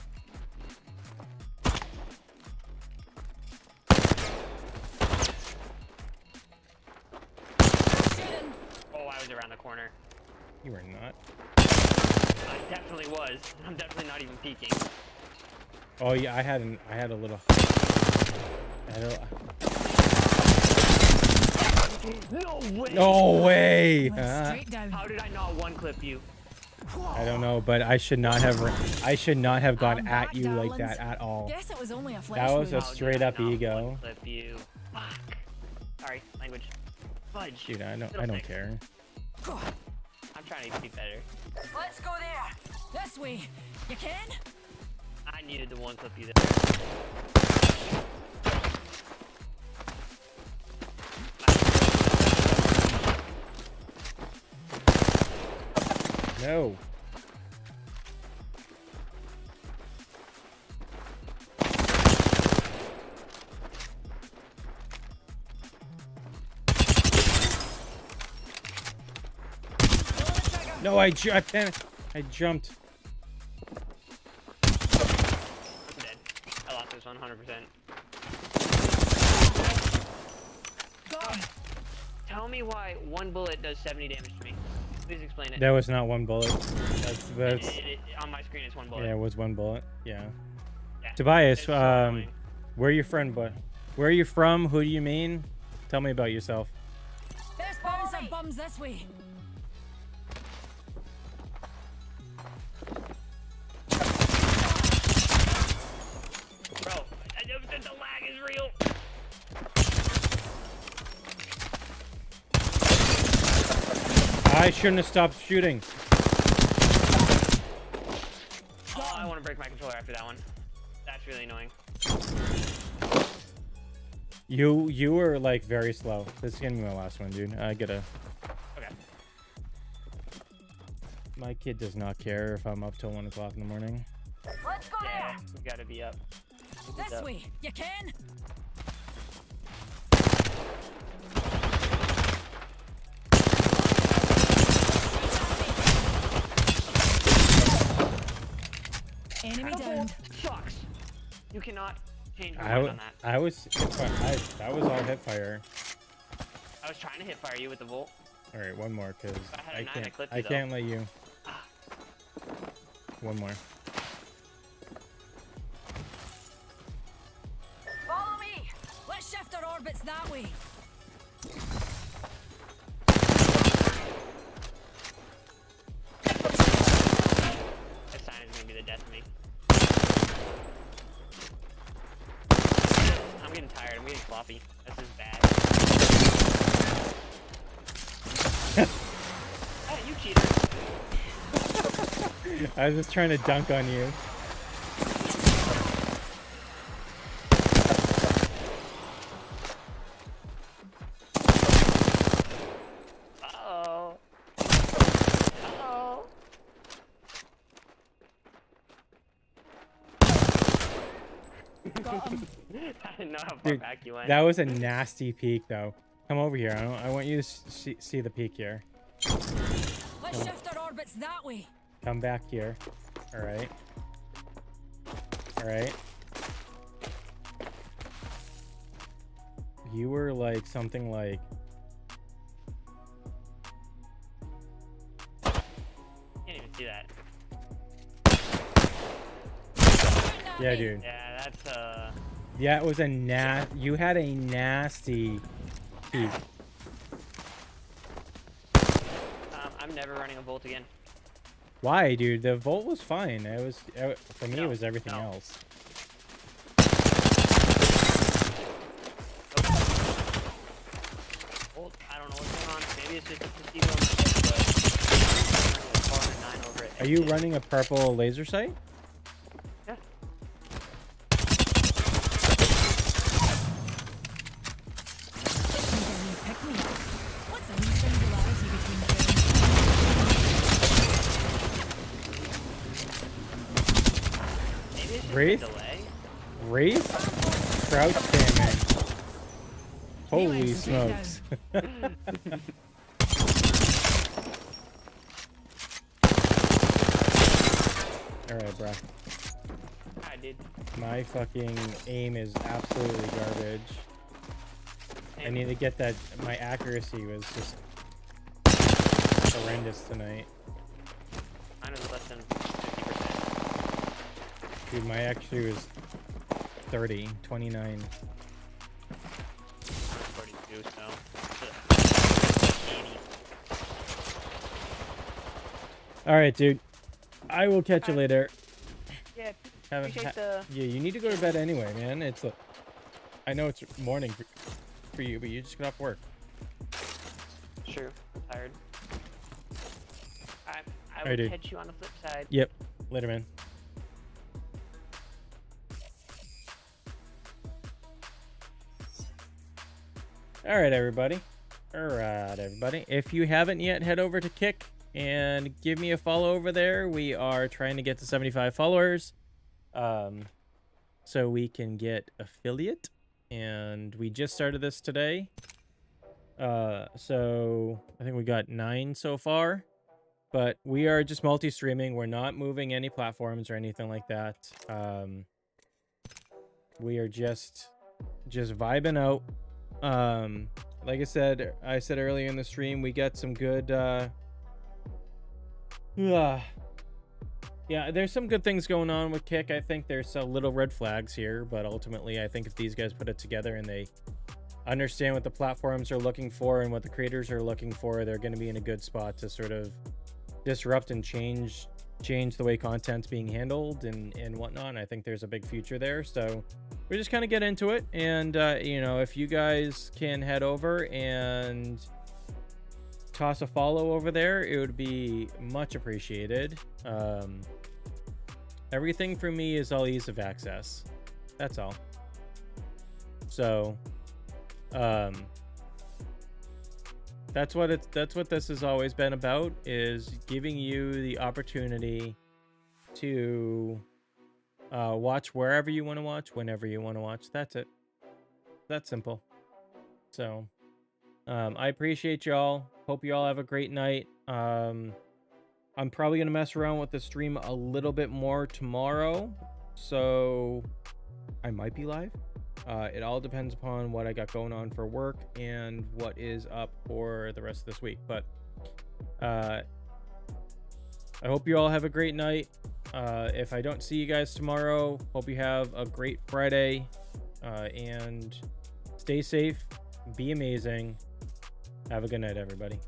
Shooting. Oh, I was around the corner. You were not. I definitely was. I'm definitely not even peeking. Oh yeah, I had a little. No way! No way! Went straight down. How did I not one clip you? I don't know, but I should not have gone I'm at back, you like darlings. that at all. Guess it was only a flash That was wound. a How did straight I up not ego. one clip you? Fuck. Sorry, language. Fudge. Dude, I don't Fiddlesticks. care. I'm trying to be better. Let's go there. This way. You can? I needed to one-clip you there. No. No, I panicked. I jumped. I'm dead. I lost this one 100%. Tell me why one bullet does 70 damage to me. Please explain it. That was not one bullet. That's On my screen, it's one bullet. yeah, it was one bullet. Yeah. Yeah. Tobias, It's so annoying. where are you from, but where are you from? Who do you mean? Tell me about yourself. There's bouncer bums this way. Bro, the lag is real. I shouldn't have stopped shooting. Oh, I want to break my controller after that one. That's really annoying. You were like very slow. This is gonna be my last one, dude. I gotta. Okay. My kid does not care if I'm up till 1 o'clock in the morning. Let's go Yeah, there. we gotta be up. This way. You can? Enemy down. Sucks. You cannot change my I, mind w- on that. I was that was all hip fire. I was trying to hit fire you with the Volt. All right, one more, cause I had a I nine, I can't. clipped I you, though. can't let you. One more. Follow me. Let's shift our orbits that way. That sign is gonna be the death of me. I'm getting tired. I'm getting floppy. This is bad. Hey, you cheater. I was just trying to dunk on you. Uh-oh. Uh-oh. Got him. I didn't know how far Dude, back you went. that was a nasty peek, though. Come over here. I want you to see the peek here. Let's shift our orbits that way. Come back here. All right. All right. You were like something like. Can't even see that. Yeah, dude. Yeah, that's Yeah, it was a you had a nasty peek. I'm never running a Volt again. Why, dude? The Volt was fine. It was for me. No, It was everything no. else. Volt, I don't know what's going on. Maybe it's just a placebo on the but I'm running a 4 and a 9 over it. Are you running a purple laser sight? Yeah. Pick me up. What's the least similarity between friends? Maybe it's just Wraith? a delay. Wraith? Crouch spamming. Holy Anyway, smokes. Alright, bro. I did. My fucking aim is absolutely garbage. I need to get that. My accuracy was just horrendous tonight. Mine was less than 50%. Dude, my accuracy was 29. 42, so. 80. Alright, dude. I will catch you later. Yeah, Have appreciate the. Yeah, you need to go to bed anyway, man. I know it's morning. for you, but you just got off work. True. I'm tired. I Alright, will dude. catch you on the flip side. Yep. Later, man. All right, everybody. If you haven't yet, head over to Kick and give me a follow over there. We are trying to get to 75 followers, so we can get affiliate. And we just started this today. So I think we got 9 so far. But we are just multi-streaming. We're not moving any platforms or anything like that. We are just vibing out. Like I said earlier in the stream, we got some good yeah, there's some good things going on with Kick. I think there's a little red flags here, but ultimately I think if these guys put it together and they understand what the platforms are looking for and what the creators are looking for, they're going to be in a good spot to sort of disrupt and change the way content's being handled and whatnot. And I think there's a big future there, so we just kind of get into it. And you know, if you guys can head over and toss a follow over there, it would be much appreciated. Everything for me is all ease of access, that's all. So that's what this has always been about, is giving you the opportunity to watch wherever you want to watch, whenever you want to watch. That's it. That's simple. So I appreciate y'all. Hope you all have a great night. I'm probably gonna mess around with the stream a little bit more tomorrow, so I might be live. It all depends upon what I got going on for work and what is up for the rest of this week. But I hope you all have a great night. If I don't see you guys tomorrow, hope you have a great Friday, and stay safe, be amazing. Have a good night, everybody.